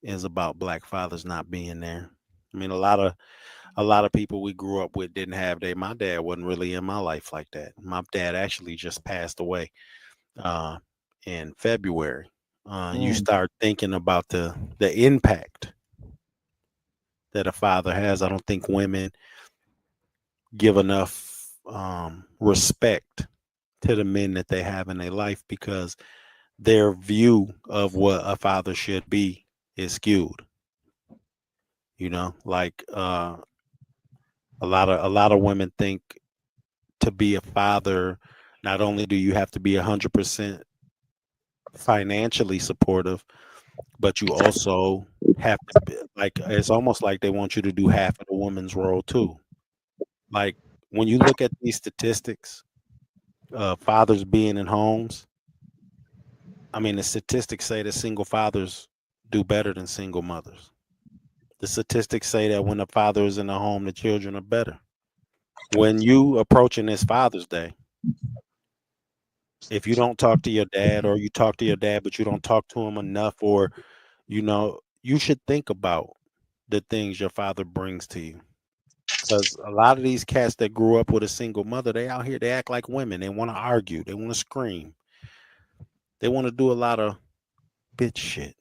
is about black fathers not being there. I mean, a lot of people we grew up with didn't have my dad wasn't really in my life like that. My dad actually just passed away uh in February. You Mm. start thinking about the impact that a father has. I don't think women give enough respect to the men that they have in their life because their view of what a father should be is skewed. Like a lot of women think to be a father, not only do you have to be 100% financially supportive, but you also have to be like, it's almost like they want you to do half of the woman's role too. Like when you look at these statistics, fathers being in homes, I mean, the statistics say that single fathers do better than single mothers. The statistics say that when the father is in the home, the children are better. When you approaching this Father's Day, if you don't talk to your dad, or you talk to your dad but you don't talk to him enough, or you should think about the things your father brings to you. Because a lot of these cats that grew up with a single mother, they out here, they act like women. They want to argue. They want to scream. They want to do a lot of bitch shit.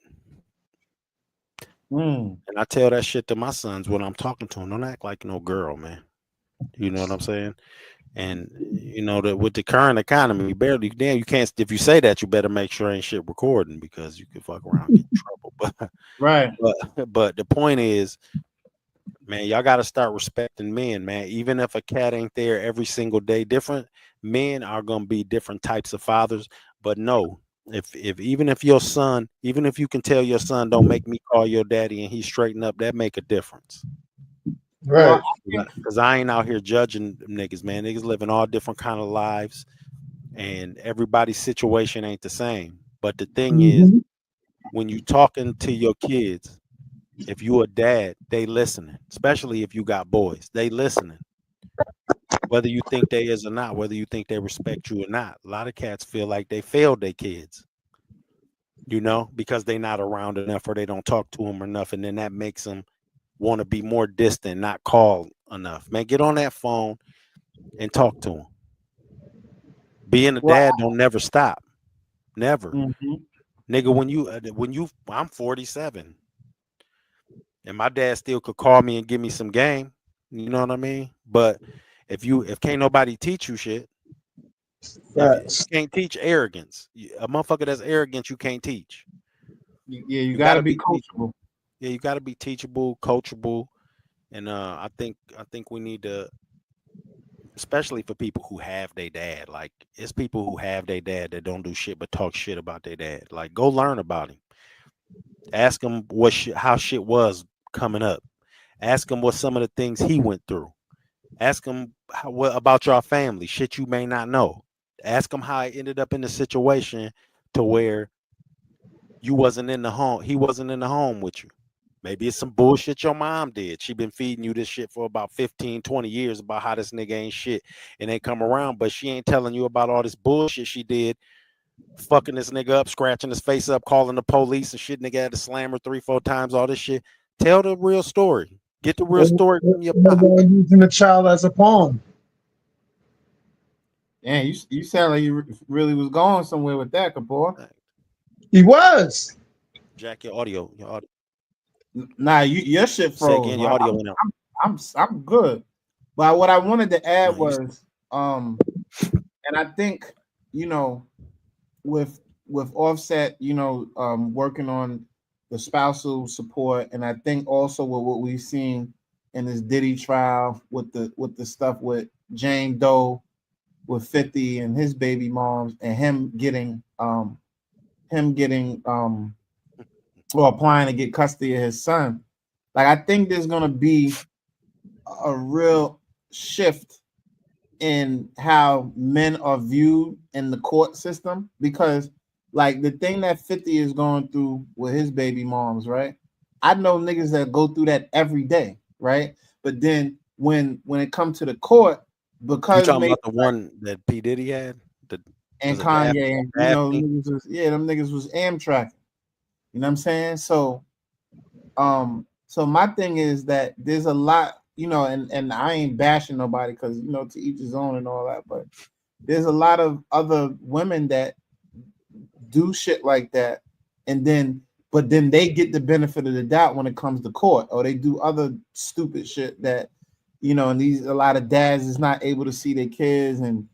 Mm. And I tell that shit to my sons when I'm talking to them. Don't act like no girl, man. You know what I'm saying? And that with the current economy, barely damn you can't. If you say that, you better make sure ain't shit recording because you can fuck around and get in trouble. Right. But the point is, man, y'all got to start respecting men, man. Even if a cat ain't there every single day, different men are gonna be different types of fathers. But no, if even if your son, even if you can tell your son, don't make me call your daddy, and he straighten up, that make a difference. Well, Right. Because I ain't out here judging niggas, man. Niggas living all different kind of lives, and everybody's situation ain't the same. But the thing is, Mhm. when you talking to your kids, if you a dad, they listening. Especially if you got boys, they listening. Whether you think they is or not, whether you think they respect you or not. A lot of cats feel like they failed their kids, because they not around enough or they don't talk to them enough, and then that makes them want to be more distant, not call enough. Man, get on that phone and talk to them. Being a well, dad don't never stop. Never. mhm. Nigga, I'm 47 and my dad still could call me and give me some game. You know what I mean? But if can't nobody teach you shit, if you Facts. can't teach arrogance, a motherfucker that's arrogant, you can't teach. Yeah, you You got to gotta be be teachable. coachable. Yeah, you gotta be teachable, coachable. And I think we need to, especially for people who have their dad. Like, it's people who have their dad that don't do shit but talk shit about their dad. Like, go learn about him. Ask him how shit was coming up. Ask him what some of the things he went through. Ask him what about your family, shit you may not know. Ask him how he ended up in the situation to where you wasn't in the home. He wasn't in the home with you. Maybe it's some bullshit your mom did. She been feeding you this shit for about 15, 20 years about how this nigga ain't shit and ain't come around, but she ain't telling you about all this bullshit she did, fucking this nigga up, scratching his face up, calling the police and shit. Nigga had to slam her 3, 4 times, all this shit. Tell the real story. Get the real story from your pop. Using the child as a pawn. Yeah, you sound like you really was going somewhere with that, Kapoor. He was. Jack, your audio. Nah, your shit Say froze. again, your audio went out. I'm good. But what I wanted to add No, was, and I think with Offset, working on the spousal support, and I think also with what we've seen in this Diddy trial with the stuff with Jane Doe, with 50 and his baby moms, and him getting or applying to get custody of his son. Like, I think there's gonna be a real shift in how men are viewed in the court system, because like the thing that 50 is going through with his baby moms, right? I know niggas that go through that every day, right? But then when it comes to the court, You because talking maybe about the one that P. Diddy had? and Was it Daphne? Kanye, and Daphne? them niggas was Amtrak. You know what I'm saying? So So my thing is that there's a lot, and I ain't bashing nobody because to each his own and all that, but there's a lot of other women that do shit like that, but then they get the benefit of the doubt when it comes to court, or they do other stupid shit that, and a lot of dads is not able to see their kids, and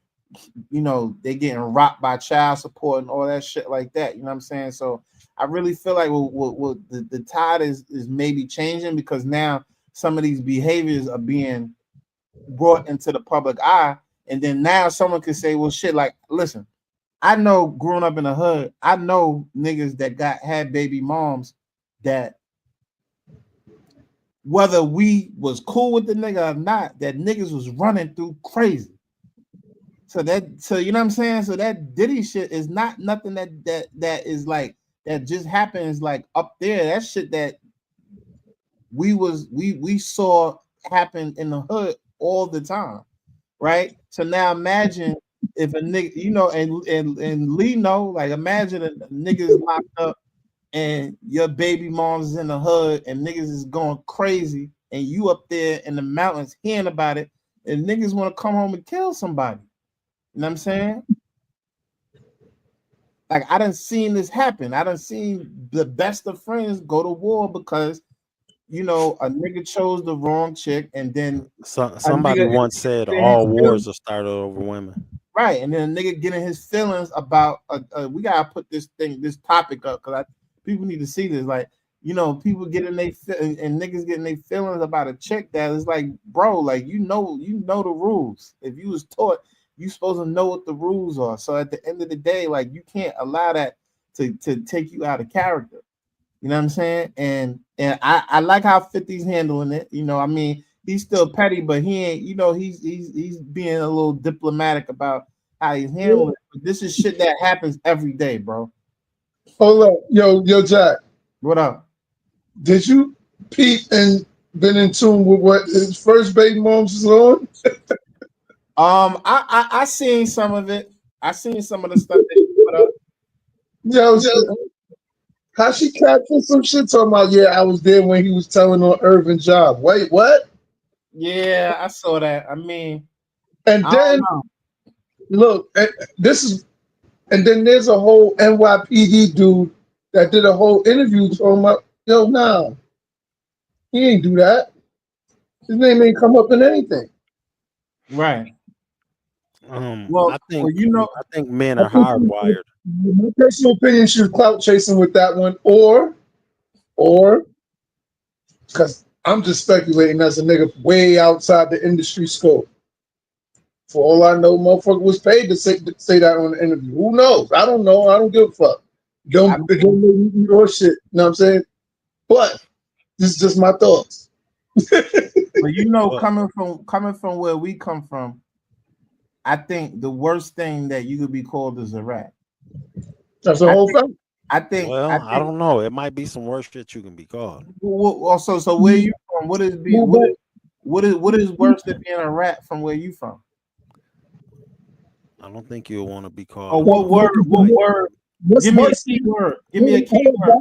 they getting rocked by child support and all that shit like that. You know what I'm saying? So I really feel like the tide is maybe changing, because now some of these behaviors are being brought into the public eye, and then now someone can say, well, shit, like, listen, I know growing up in the hood, I know niggas that had baby moms that, whether we was cool with the nigga or not, that niggas was running through crazy. So you know what I'm saying? So that Diddy shit is not nothing that is like, that just happens like up there. That shit that we saw happen in the hood all the time, right? So now imagine if a nigga, and Lee know, like, imagine a nigga is locked up and your baby mom's is in the hood and niggas is going crazy, and you up there in the mountains hearing about it, and niggas want to come home and kill somebody. You know what I'm saying? Like, I done seen this happen. I done seen the best of friends go to war because, a nigga chose the wrong chick, and then somebody once said all wars are started over women. Right, and then a nigga getting his feelings about. We gotta put this topic up, because people need to see this. Like, people getting and niggas getting their feelings about a chick that is like, bro, like, you know the rules. If you was taught, you supposed to know what the rules are. So at the end of the day, like, you can't allow that to take you out of character. You know what I'm saying? And I like how 50's handling it. I mean, he's still petty, but he ain't, he's being a little diplomatic about how he's handling it. But this is shit that happens every day, bro. Hold up. Yo, Jack. What up? Did you peep and been in tune with what his first baby mom's was on? I seen some of it. I seen some of the stuff that he put up. Yo, how she captured some shit talking about, yeah, I was there when he was telling on Irvin Job. Wait, what? Yeah, I saw that. I mean, and then look, and then there's a whole NYPD dude that did a whole interview talking about, nah, he ain't do that. His name ain't come up in anything. Right. I think men are hardwired. My personal opinion, she was clout chasing with that one, or because I'm just speculating as a nigga way outside the industry scope. For all I know, motherfucker was paid to say that on the interview. Who knows? I don't know. I don't give a fuck. Don't make me or shit. You know what I'm saying? But this is just my thoughts. But coming from where we come from, I think the worst thing that you could be called is a rat. That's the whole thing. I don't know. It might be some worse shit you can be called. So where you from? What is worse than being a rat from where you from? I don't think you'll want to be called. Oh, what word? Give me a key word. Give me a key word.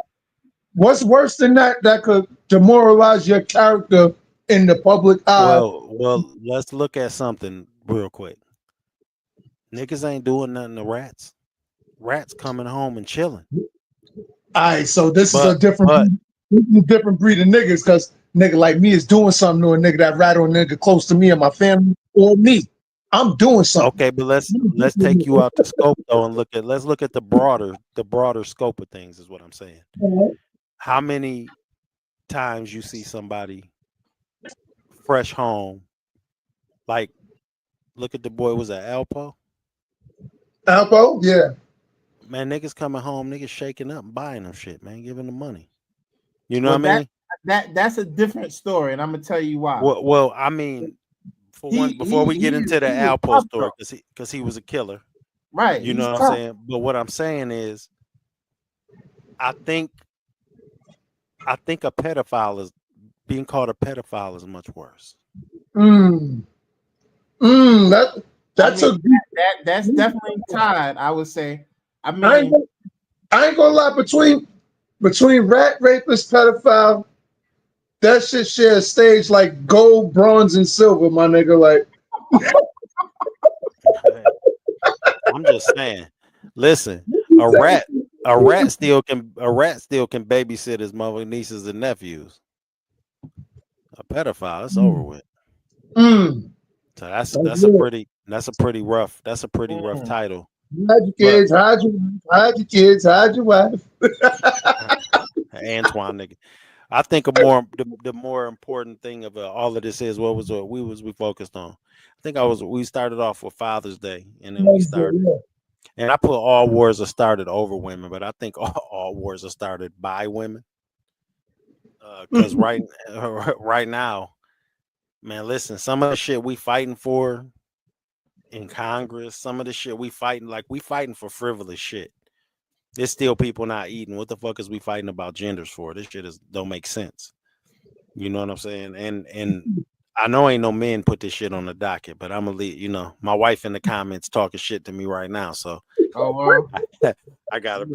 What's worse than that could demoralize your character in the public eye? Well, let's look at something real quick. Niggas ain't doing nothing to rats. Rats coming home and chilling. All right, so this is a different breed of niggas, because nigga like me is doing something to a nigga that rat on a nigga close to me and my family or me. I'm doing something. Okay, but let's take you out the scope though and let's look at the broader scope of things is what I'm saying. How many times you see somebody fresh home, like look at the boy, was that Alpo? Alpo, yeah. Man, niggas coming home, niggas shaking up and buying them shit, man, giving them money. You know what I mean? That's a different story, and I'm gonna tell you why. Well, I mean, before we get into the Alpo story, because he was a killer, right? You know what I'm saying? But what I'm saying is, I think a pedophile is being called a pedophile is much worse. That's definitely tied, I would say. I mean, I ain't gonna lie, between rat, rapist, pedophile, That shit shares stage like gold, bronze, and silver, my nigga. Like, I'm just saying. Listen, a rat still can babysit his mother, nieces, and nephews. A pedophile, it's over with. mm, So that's it. that's a pretty rough title. Hide your But kids, hide your kids, hide your wife. Antoine, nigga, I think the more important thing of all of this is what we focused on. I think we started off with Father's Day, and then we started. Yeah. And I put all wars are started over women, but I think all wars are started by women. Because right now, man, listen, some of the shit we fighting for in Congress, some of the shit we fighting for frivolous shit. There's still people not eating. What the fuck is we fighting about genders for? This shit don't make sense. You know what I'm saying? And I know ain't no men put this shit on the docket, but I'm gonna leave. You know, my wife in the comments talking shit to me right now, so I gotta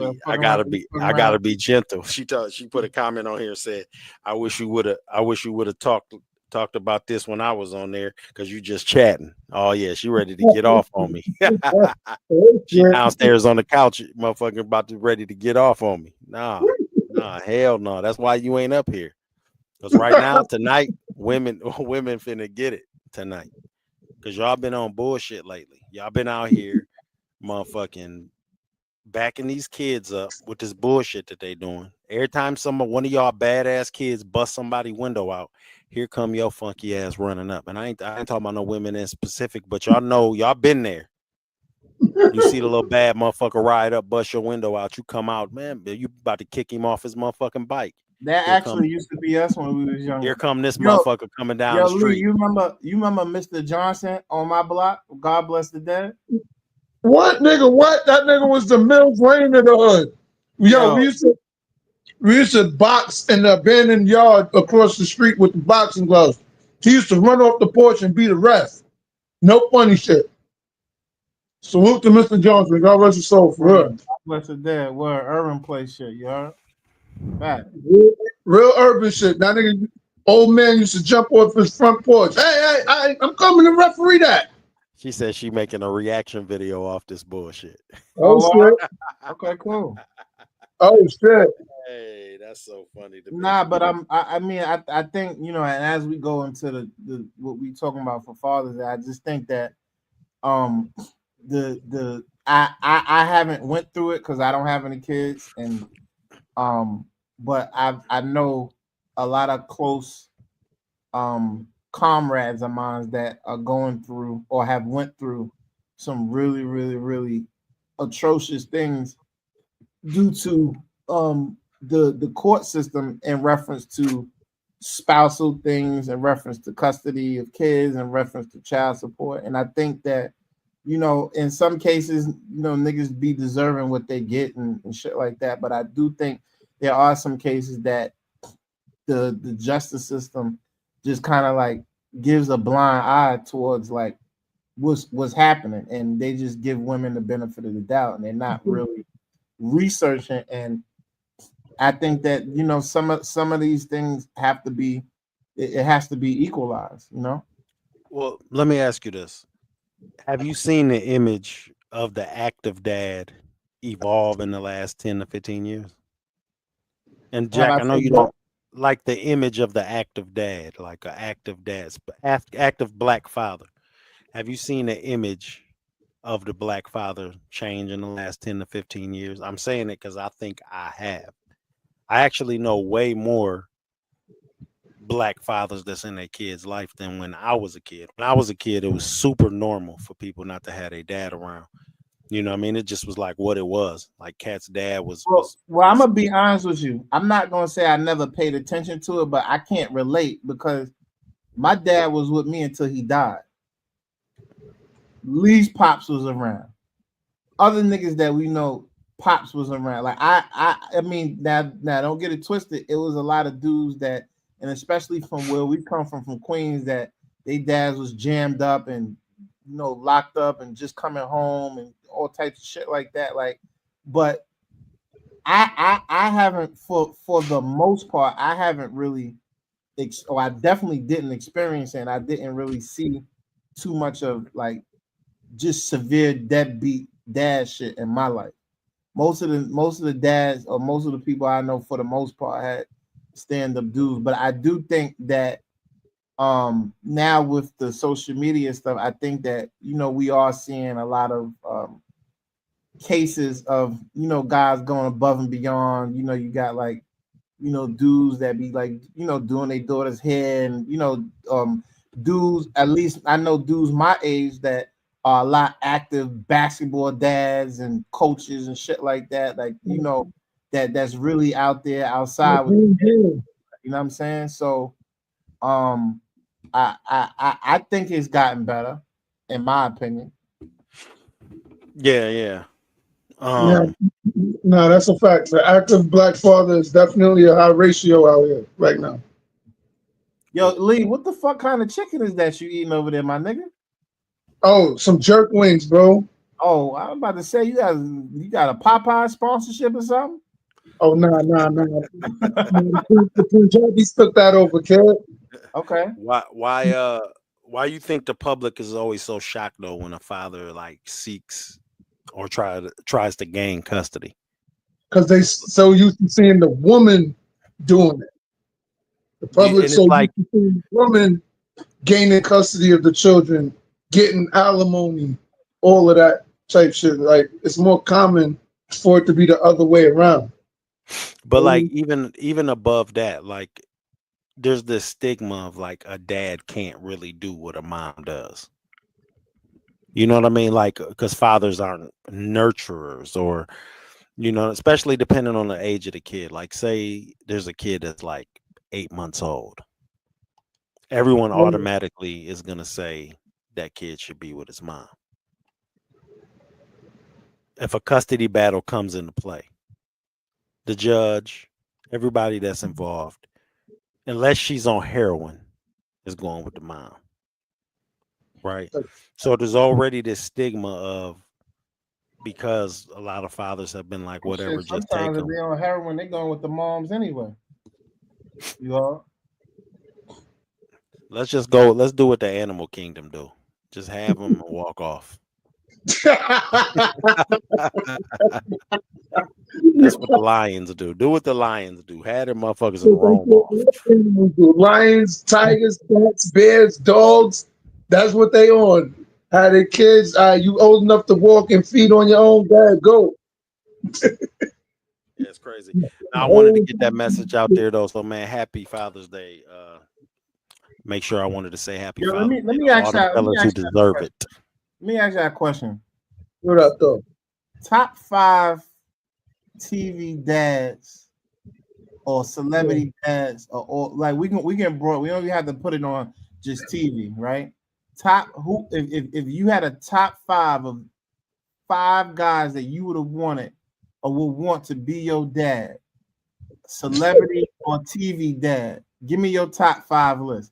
be gentle. She put a comment on here and said, I wish you would have talked about this when I was on there because you just chatting. Oh yeah, she ready to get off on me. She downstairs on the couch, motherfucker, ready to get off on me. Nah, hell no. That's why you ain't up here. Because right now, tonight, women finna get it tonight. Because y'all been on bullshit lately. Y'all been out here motherfucking backing these kids up with this bullshit that they doing. Every time one of y'all badass kids bust somebody window out, here come your funky ass running up. And I ain't talking about no women in specific, but y'all know y'all been there. You see the little bad motherfucker ride up, bust your window out. You come out, man, you about to kick him off his motherfucking bike. That actually used to be us when we was younger. Here come this motherfucker coming down the street. Lee, you remember Mr. Johnson on my block? God bless the dead. What nigga? What? That nigga was the Mills Lane of the hood. Yo, we used to box in the abandoned yard across the street with the boxing gloves. He used to run off the porch and be the ref. No funny shit. Salute to Mr. Johnson. God rest his soul for real. God bless the dead. Where urban place shit, you heard? Back. Real urban shit. That nigga, old man used to jump off his front porch. Hey, I'm coming to referee that. She said she making a reaction video off this bullshit. Oh shit. Okay, cool. Oh shit. Hey, that's so funny to me. Nah, but I think, you know, and as we go into the what we talking about for Father's Day, I just think that I haven't went through it because I don't have any kids, and but I know a lot of close comrades of mine that are going through or have went through some really, really, really atrocious things due to the court system in reference to spousal things, in reference to custody of kids, in reference to child support. And I think that, you know, in some cases, you know, niggas be deserving what they get and shit like that. But I do think there are some cases that the justice system just kind of like gives a blind eye towards like what's happening, and they just give women the benefit of the doubt, and they're not really researching. And I think that, you know, some of these things have to be, it has to be equalized, you know. Well, let me ask you this: have you seen the image of the active dad evolve in the last 10 to 15 years? And Jack, I know you don't like the image of the active dad, like an active dad, active black father. Have you seen the image of the black father change in the last 10 to 15 years? I'm saying it because I think I have. I actually know way more black fathers that's in their kids' life than when I was a kid. When I was a kid, it was super normal for people not to have their dad around. You know what I mean? It just was like what it was. Like Cat's dad was. Well, I'm gonna be honest with you. I'm not gonna say I never paid attention to it, but I can't relate because my dad was with me until he died. Lee's pops was around. Other niggas that we know, pops was around. Like I mean, now don't get it twisted. It was a lot of dudes that, and especially from where we come from Queens, that they dads was jammed up and, you know, locked up and just coming home and all types of shit like that. Like, but I haven't, for the most part, I haven't really or I definitely didn't experience it. And I didn't really see too much of like just severe deadbeat dad shit in my life. Most of the dads or most of the people I know for the most part had stand-up dudes. But I do think that now with the social media stuff, I think that we are seeing a lot of cases of guys going above and beyond. You got like dudes that be like doing their daughter's hair, and dudes, at least I know dudes my age that are a lot active basketball dads and coaches and shit like that, like that's really out there outside with you know what I'm saying. So I think it's gotten better, in my opinion. Yeah. Yeah, no, that's a fact. The active black father is definitely a high ratio out here right now. Yo, Lee, what the fuck kind of chicken is that you eating over there, my nigga? Oh, some jerk wings, bro. Oh, I was about to say you got a Popeye sponsorship or something? Oh, nah. The Punjabis took that over, kid. Okay. Why you think the public is always so shocked though when a father like seeks or tries to gain custody? Because they so used to seeing the woman doing it. The public so like, used to seeing the woman gaining custody of the children, getting alimony, all of that type shit. Like it's more common for it to be the other way around. But like even above that, like there's this stigma of like a dad can't really do what a mom does. You know what I mean? Like, because fathers aren't nurturers, or especially depending on the age of the kid. Like, say there's a kid that's like 8 months old. Everyone automatically is gonna say that kid should be with his mom. If a custody battle comes into play, the judge, everybody that's involved, unless she's on heroin, is going with the mom. Right. So there's already this stigma of, because a lot of fathers have been like, whatever, just take them. Sometimes if they're on heroin, they're going with the moms anyway. You know? Let's just go. Let's do what the animal kingdom do. Just have them walk off. That's what the lions do. Do what the lions do. Have them motherfuckers and roam off. Lions, tigers, cats, bears, dogs. That's what they on. Had their kids. You old enough to walk and feed on your own. Dad, go. Yeah, it's crazy. Now, I wanted to get that message out there though. So, man, happy Father's Day. Make sure I wanted to say happy Father's Day. Let me ask you who deserve it. Let me ask you a question. What up, though? Top 5 TV dads or celebrity dads, or like we can we don't even have to put it on just TV, right? If you had a top 5 of 5 guys that you would have wanted or would want to be your dad, celebrity or TV dad, give me your top 5 list.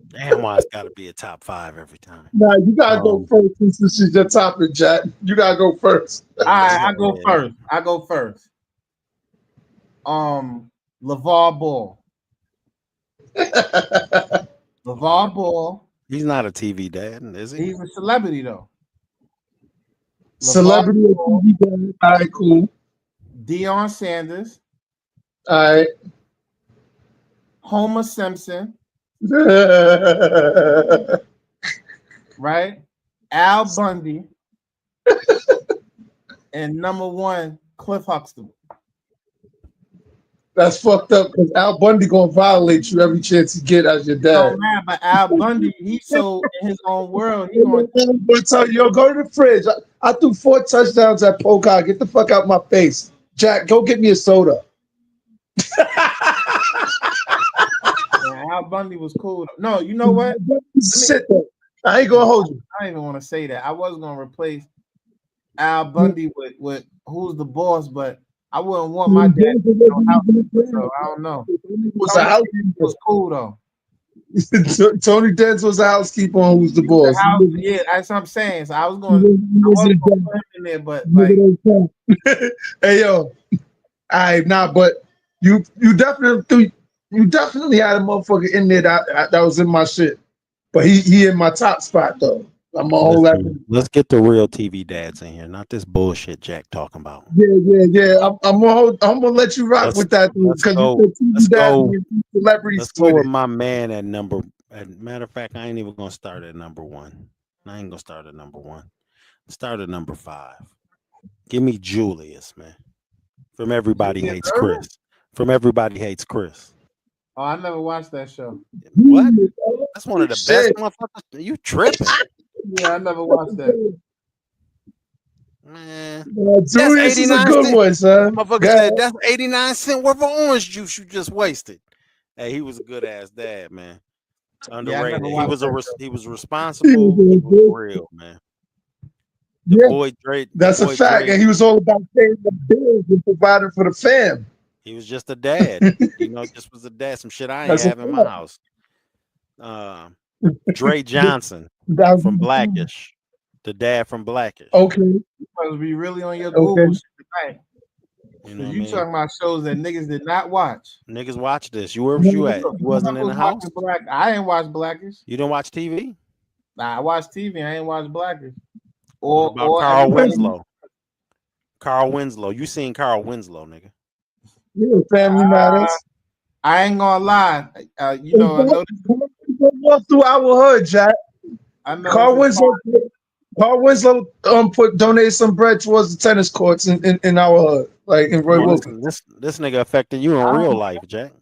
Damn, why it's got to be a top 5 every time. Nah, you gotta go first. Since this is your topic, Jack. You gotta go first. All right, I go first. LeVar Ball. LeVar Ball. He's not a TV dad, is he? He's a celebrity though. Celebrity or TV dad. All right, cool. Deion Sanders. All right. Homer Simpson. Right? Al Bundy. And number 1, Cliff Huxtable. That's fucked up because Al Bundy gonna violate you every chance you get as your dad. No, man, but Al Bundy, he's so in his own world. He's going to tell you, yo, go to the fridge. I threw 4 touchdowns at Pocock. Get the fuck out my face. Jack, go get me a soda. Al Bundy was cool. No, you know what? Sit there. I ain't gonna hold you. I don't even want to say that. I was gonna replace Al Bundy with Who's the Boss, but I wouldn't want my dad to know how to, so I don't know. Was cool though. Tony Dance was a housekeeper on Who's the Boss. Yeah, that's what I'm saying. So I was going to put him in there, but like, hey yo, but you definitely You definitely had a motherfucker in there that was in my shit. But he in my top spot though. I'm gonna hold that. Let's get the real TV dads in here, not this bullshit Jack talking about. Yeah. I'm gonna let you rock with that because you said TV celebrities. Let's go with my man at number. Matter of fact, I ain't even gonna start at number 1. I ain't gonna start at number 1. Start at number 5. Give me Julius, man. From Everybody Hates Chris. From Everybody Hates Chris. Oh, I never watched that show. What? That's one of the best motherfuckers. You tripping? Yeah, I never watched that. Man, Julius is a good one, son. Motherfucker said that's 89 cents worth of orange juice you just wasted. Hey, he was a good ass dad, man. Underrated. He was responsible. He was real, man. The boy Dre. That's a fact. And he was all about paying the bills and providing for the fam. He was just a dad. Just was a dad. Some shit I ain't have in my house. Dre Johnson from Blackish. The dad from Blackish. Okay. You must be really on your Google shit tonight. You talking about shows that niggas did not watch. Niggas watch this. Where was you at? You wasn't in the house? I ain't watched Blackish. You don't watch TV? Nah, I watch TV. I ain't watch Blackish. Or Carl Winslow. Carl Winslow. You seen Carl Winslow, nigga. Yeah, Family Matters. I ain't gonna lie. I know walk through our hood, Jack. Carl Winslow donated some bread towards the tennis courts in our hood, like in Roy Wilkins. This nigga affected you in real life, Jack.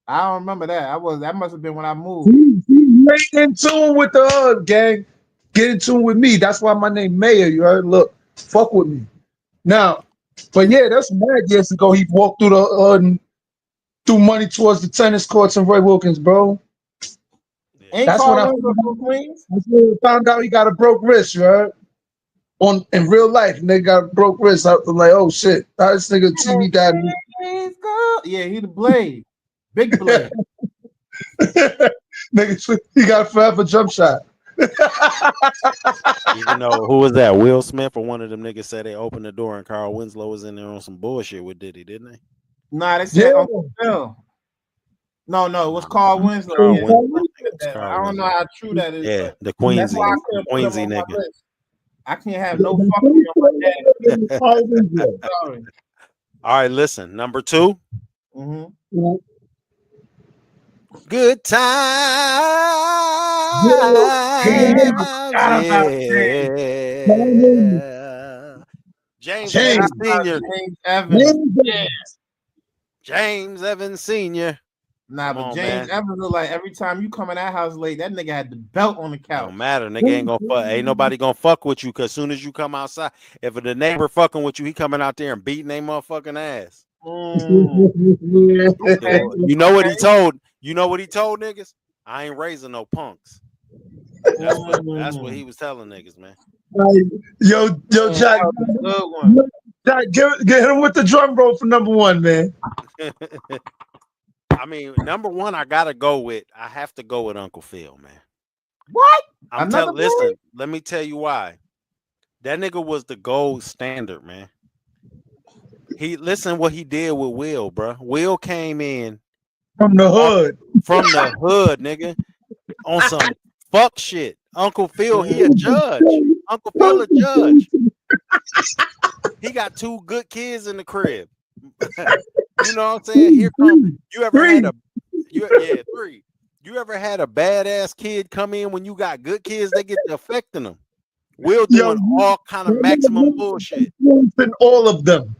I don't remember that. That must have been when I moved. He ain't in tune with the hood, gang. Get in tune with me. That's why my name Mayor. You heard? Look, fuck with me. Now, but yeah, that's mad years ago. He walked through the hood and threw money towards the tennis courts in Roy Wilkins, bro. That's when I found out he got a broke wrist, you heard? In real life, nigga got a broke wrist. I was like, oh shit, this nigga TV dad. Yeah, he the blade, big blade. Nigga, he got a forever jump shot. Even though who was that? Will Smith or one of them niggas said they opened the door and Carl Winslow was in there on some bullshit with Diddy, didn't they? Nah, they said Uncle Phil. No, it was Carl Winslow. I don't know how true that is. Yeah, the Queensy nigga. I can't have no fucking on my dad. Sorry. All right, listen. Number 2. Mm-hmm. Good time. James Evans Sr. James Evans Sr. Nah, but James Evans look like every time you come in that house late, that nigga had the belt on the couch. Don't matter, nigga ain't gonna fuck. Ain't nobody gonna fuck with you, cause as soon as you come outside, if the neighbor fucking with you, he coming out there and beating their motherfucking ass. You know what he told? You know what he told niggas? I ain't raising no punks. That's what he was telling niggas, man. Yo, Jack, get him with the drum roll for number 1, man. I mean, number 1, I have to go with Uncle Phil, man. What? Listen, let me tell you why. That nigga was the gold standard, man. Listen what he did with Will, bro. Will came in from the hood, nigga, on some fuck shit. Uncle Phil, he a judge. Uncle Phil a judge. He got 2 good kids in the crib. You know what I'm saying? Here come you ever 3. had 3. You ever had a badass kid come in when you got good kids? They get to affecting them. Will doing all kind of maximum bullshit. All of them.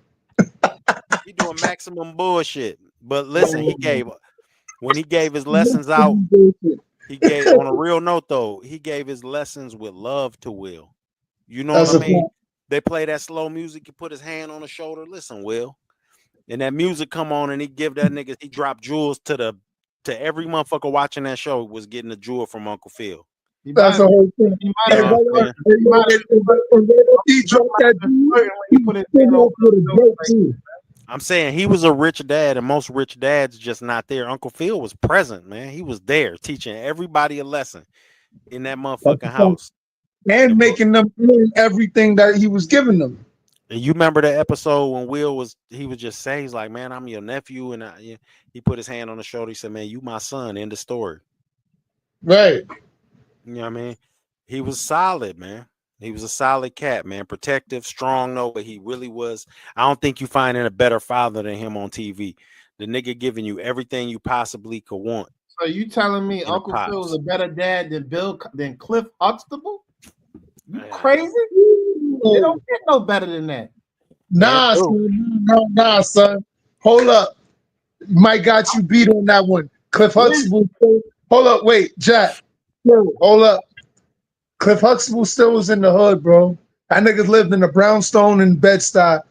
He doing maximum bullshit. But listen, when he gave his lessons out, he gave on a real note though, he gave his lessons with love to Will. You know what I mean? They play that slow music, he put his hand on the shoulder. Listen, Will. And that music come on and he give that nigga, he dropped jewels to every motherfucker watching that show was getting a jewel from Uncle Phil. That's the whole thing. I'm saying he was a rich dad, and most rich dads just not there. Uncle Phil was present, man. He was there teaching everybody a lesson in that motherfucking house. And making them learn everything that he was giving them. And you remember the episode when Will was just saying, he's like, man, I'm your nephew, and he put his hand on the shoulder. He said, man, you my son. End of story. Right. You know what I mean? He was solid, man. He was a solid cat, man. Protective, strong, no, but he really was. I don't think you finding a better father than him on TV. The nigga giving you everything you possibly could want. So you telling me Uncle Phil was a better dad than Cliff Huxtable? You crazy? They don't get no better than that. Nah, son. Son. Hold up. Mike got you beat on that one. Cliff Huxtable. Hold up, wait, Jack. Hold up. Cliff Huxtable still was in the hood, bro. That nigga lived in a brownstone in Bed-Stuy.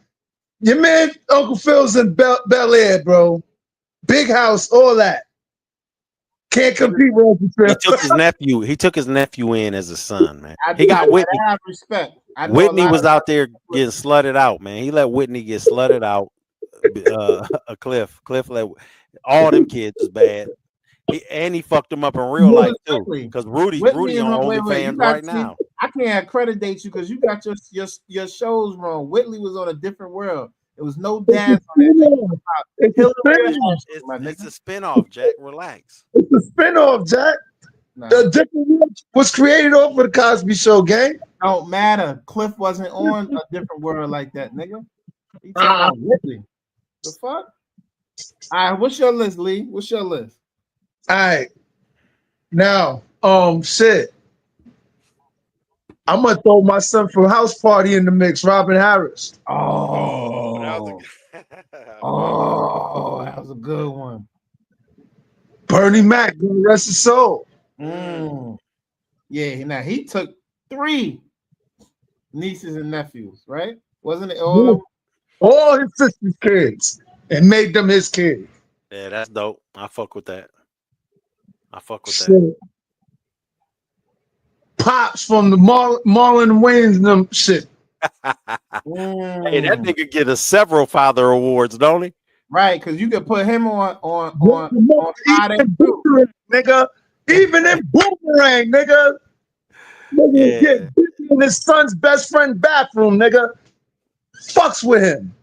Your man, Uncle Phil's in Bel Air, bro. Big house, all that. Can't compete with Uncle Phil. He took his nephew in as a son, man. He got Whitney. I have respect. Whitney was out there getting slutted out, man. He let Whitney get slutted out. Cliff let all them kids was bad. He fucked him up in real life too. Because Rudy on OnlyFans right now. I can't accreditate you because you got your shows wrong. Whitley was on a different world. There was no dance on that. It's a spinoff, Jack. Relax. It's a spinoff, Jack. The different world was created off of the Cosby Show, gang. Don't matter. Cliff wasn't on a different world like that, nigga. He talking about Whitley. The fuck? All right, what's your list, Lee? What's your list? All right. Now, shit. I'm gonna throw my son from House Party in the mix, Robin Harris. Oh, that was a good one. Bernie Mac, God rest his soul. Yeah, now he took 3 nieces and nephews, right? Wasn't it all his sister's kids and made them his kids? Yeah, that's dope. I fuck with that. Shit. Pops from the Marlon Wayans and them shit. Hey, that nigga get several father awards, don't he? Right, because you could put him on nigga. Even in Boomerang, nigga. Nigga get in his son's best friend bathroom, nigga. Fucks with him.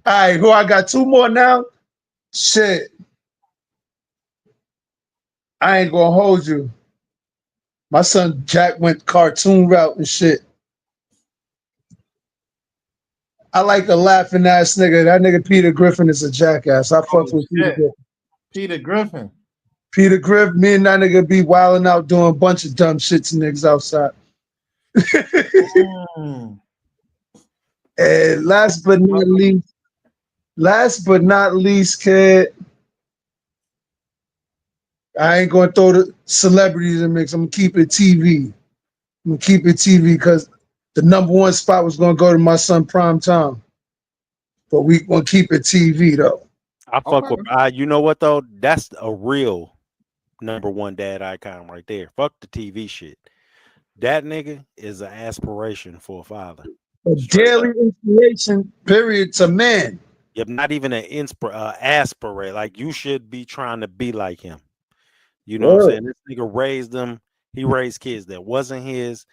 All right, who I got 2 more now? Shit. I ain't gonna hold you. My son Jack went cartoon route and shit. I like the laughing ass nigga. That nigga Peter Griffin is a jackass. I fuck with Peter Griffin. Peter Griffin, me and that nigga be wilding out doing a bunch of dumb shit to niggas outside. And last but not least, kid, I ain't gonna throw the celebrities in the mix. I'm gonna keep it TV. Because the #1 spot was gonna go to my son Prime Time. But we gonna keep it TV though. I fuck with you know what though? That's a real #1 dad icon right there. Fuck the TV shit. That nigga is an aspiration for a father. A daily inspiration, period, to man. Yep, not even an aspirate. Like you should be trying to be like him. You know what I'm saying? This nigga raised them. He raised kids that wasn't his.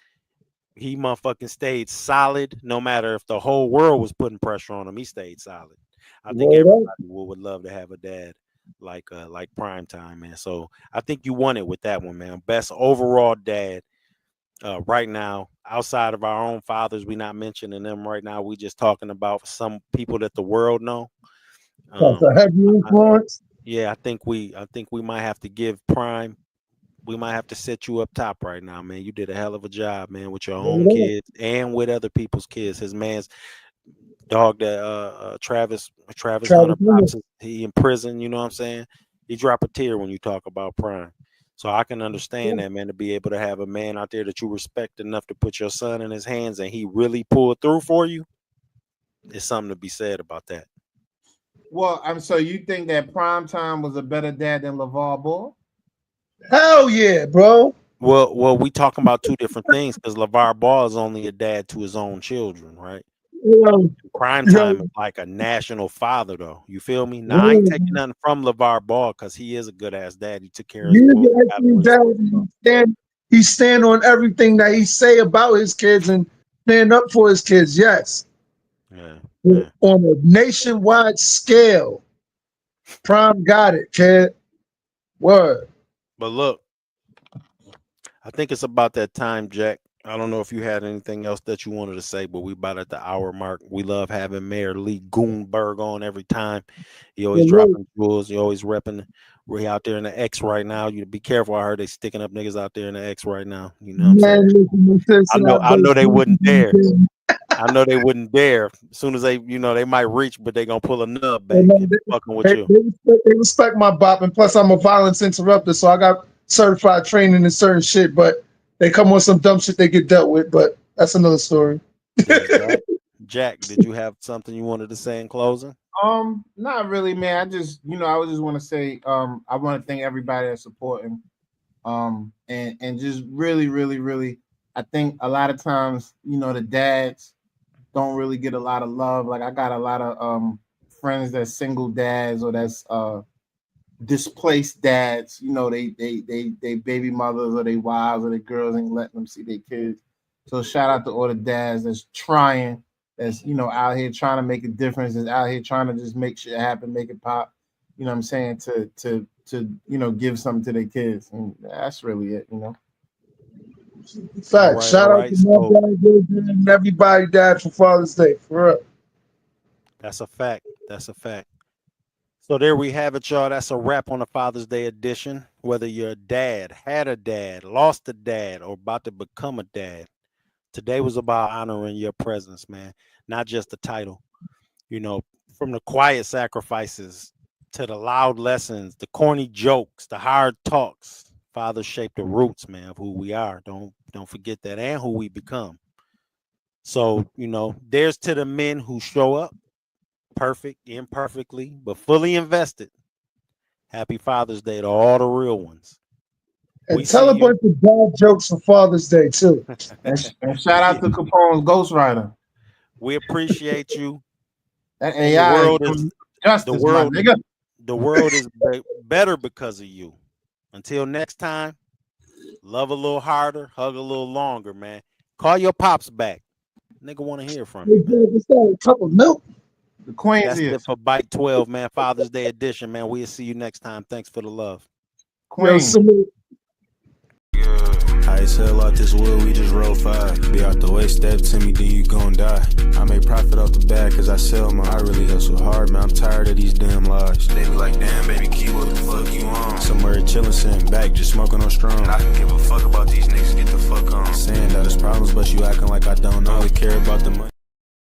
He motherfucking stayed solid, no matter if the whole world was putting pressure on him. He stayed solid. I think everybody would love to have a dad like Prime Time, man. So I think you won it with that one, man. Best overall dad right now, outside of our own fathers. We not mentioning them right now. We just talking about some people that the world know. That's a heavy influence. Yeah, I think we might have to give Prime. We might have to set you up top right now, man. You did a hell of a job, man, with your own kids and with other people's kids. His man's dog that Travis Hunter Pops, he in prison, you know what I'm saying? He drop a tear when you talk about Prime. So I can understand that, man, to be able to have a man out there that you respect enough to put your son in his hands and he really pulled through for you. There's something to be said about that. Well, so you think that Prime Time was a better dad than LeVar Ball? Hell yeah, bro. Well, we talking about 2 different things because LeVar Ball is only a dad to his own children, right? Prime Time is like a national father, though. You feel me? Now I ain't taking nothing from LeVar Ball because he is a good ass dad. He took care of his he stand on everything that he say about his kids and stand up for his kids. Yes. Yeah. On a nationwide scale, Prime got it, kid. Word. But look, I think it's about that time, Jack. I don't know if you had anything else that you wanted to say, but we about at the hour mark. We love having Mayor Lee Goonberg on every time. He always dropping jewels. He always repping. We're out there in the X right now. You be careful. I heard they sticking up niggas out there in the X right now. You know what I'm saying? I know they wouldn't dare. I know they wouldn't dare. As soon as they, they might reach, but they gonna pull a nub back and fucking with you. They respect my bop, and plus I'm a violence interrupter, so I got certified training in certain shit, but they come on some dumb shit they get dealt with, but that's another story. Jack, did you have something you wanted to say in closing? Not really, man. I just want to say, I want to thank everybody that's supporting, and just really, I think a lot of times, the dads don't really get a lot of love. Like I got a lot of friends that's single dads or that's displaced dads. They baby mothers or they wives or their girls ain't letting them see their kids. So shout out to all the dads that's trying, that's out here trying to make a difference, that's out here trying to just make shit happen, make it pop. You know what I'm saying? To give something to their kids, and that's really it. Fact. Right, shout out to my dad and everybody died for Father's Day. For real. That's a fact. That's a fact. So there we have it, y'all. That's a wrap on the Father's Day edition. Whether you're a dad, had a dad, lost a dad, or about to become a dad, today was about honoring your presence, man. Not just the title. From the quiet sacrifices to the loud lessons, the corny jokes, the hard talks. Fathers shape the roots, man, of who we are. Don't forget that, and who we become. So, there's to the men who show up perfect, imperfectly, but fully invested. Happy Father's Day to all the real ones. And tell a bunch of bad jokes for Father's Day, too. and shout out to Capone's Ghostwriter. We appreciate you. That AI the world is justice, my nigga. The world is better because of you. Until next time, love a little harder, hug a little longer, man. Call your pops back. Nigga want to hear from you. What's that? A cup of milk? The Queen's That's it for Bite 12, man. Father's Day edition, man. We'll see you next time. Thanks for the love. Queen. High as hell out this wood, we just roll 5. Be out the way, step to me, then you gon' die. I make profit off the bag cause I sell my. I really hustle hard, man. I'm tired of these damn lies. They be like, damn, baby, key, what the fuck you on? Somewhere chillin', sitting back, just smoking on strong. I can give a fuck about these niggas, get the fuck on. Saying that it's problems, but you acting like I don't know. I only care about the money.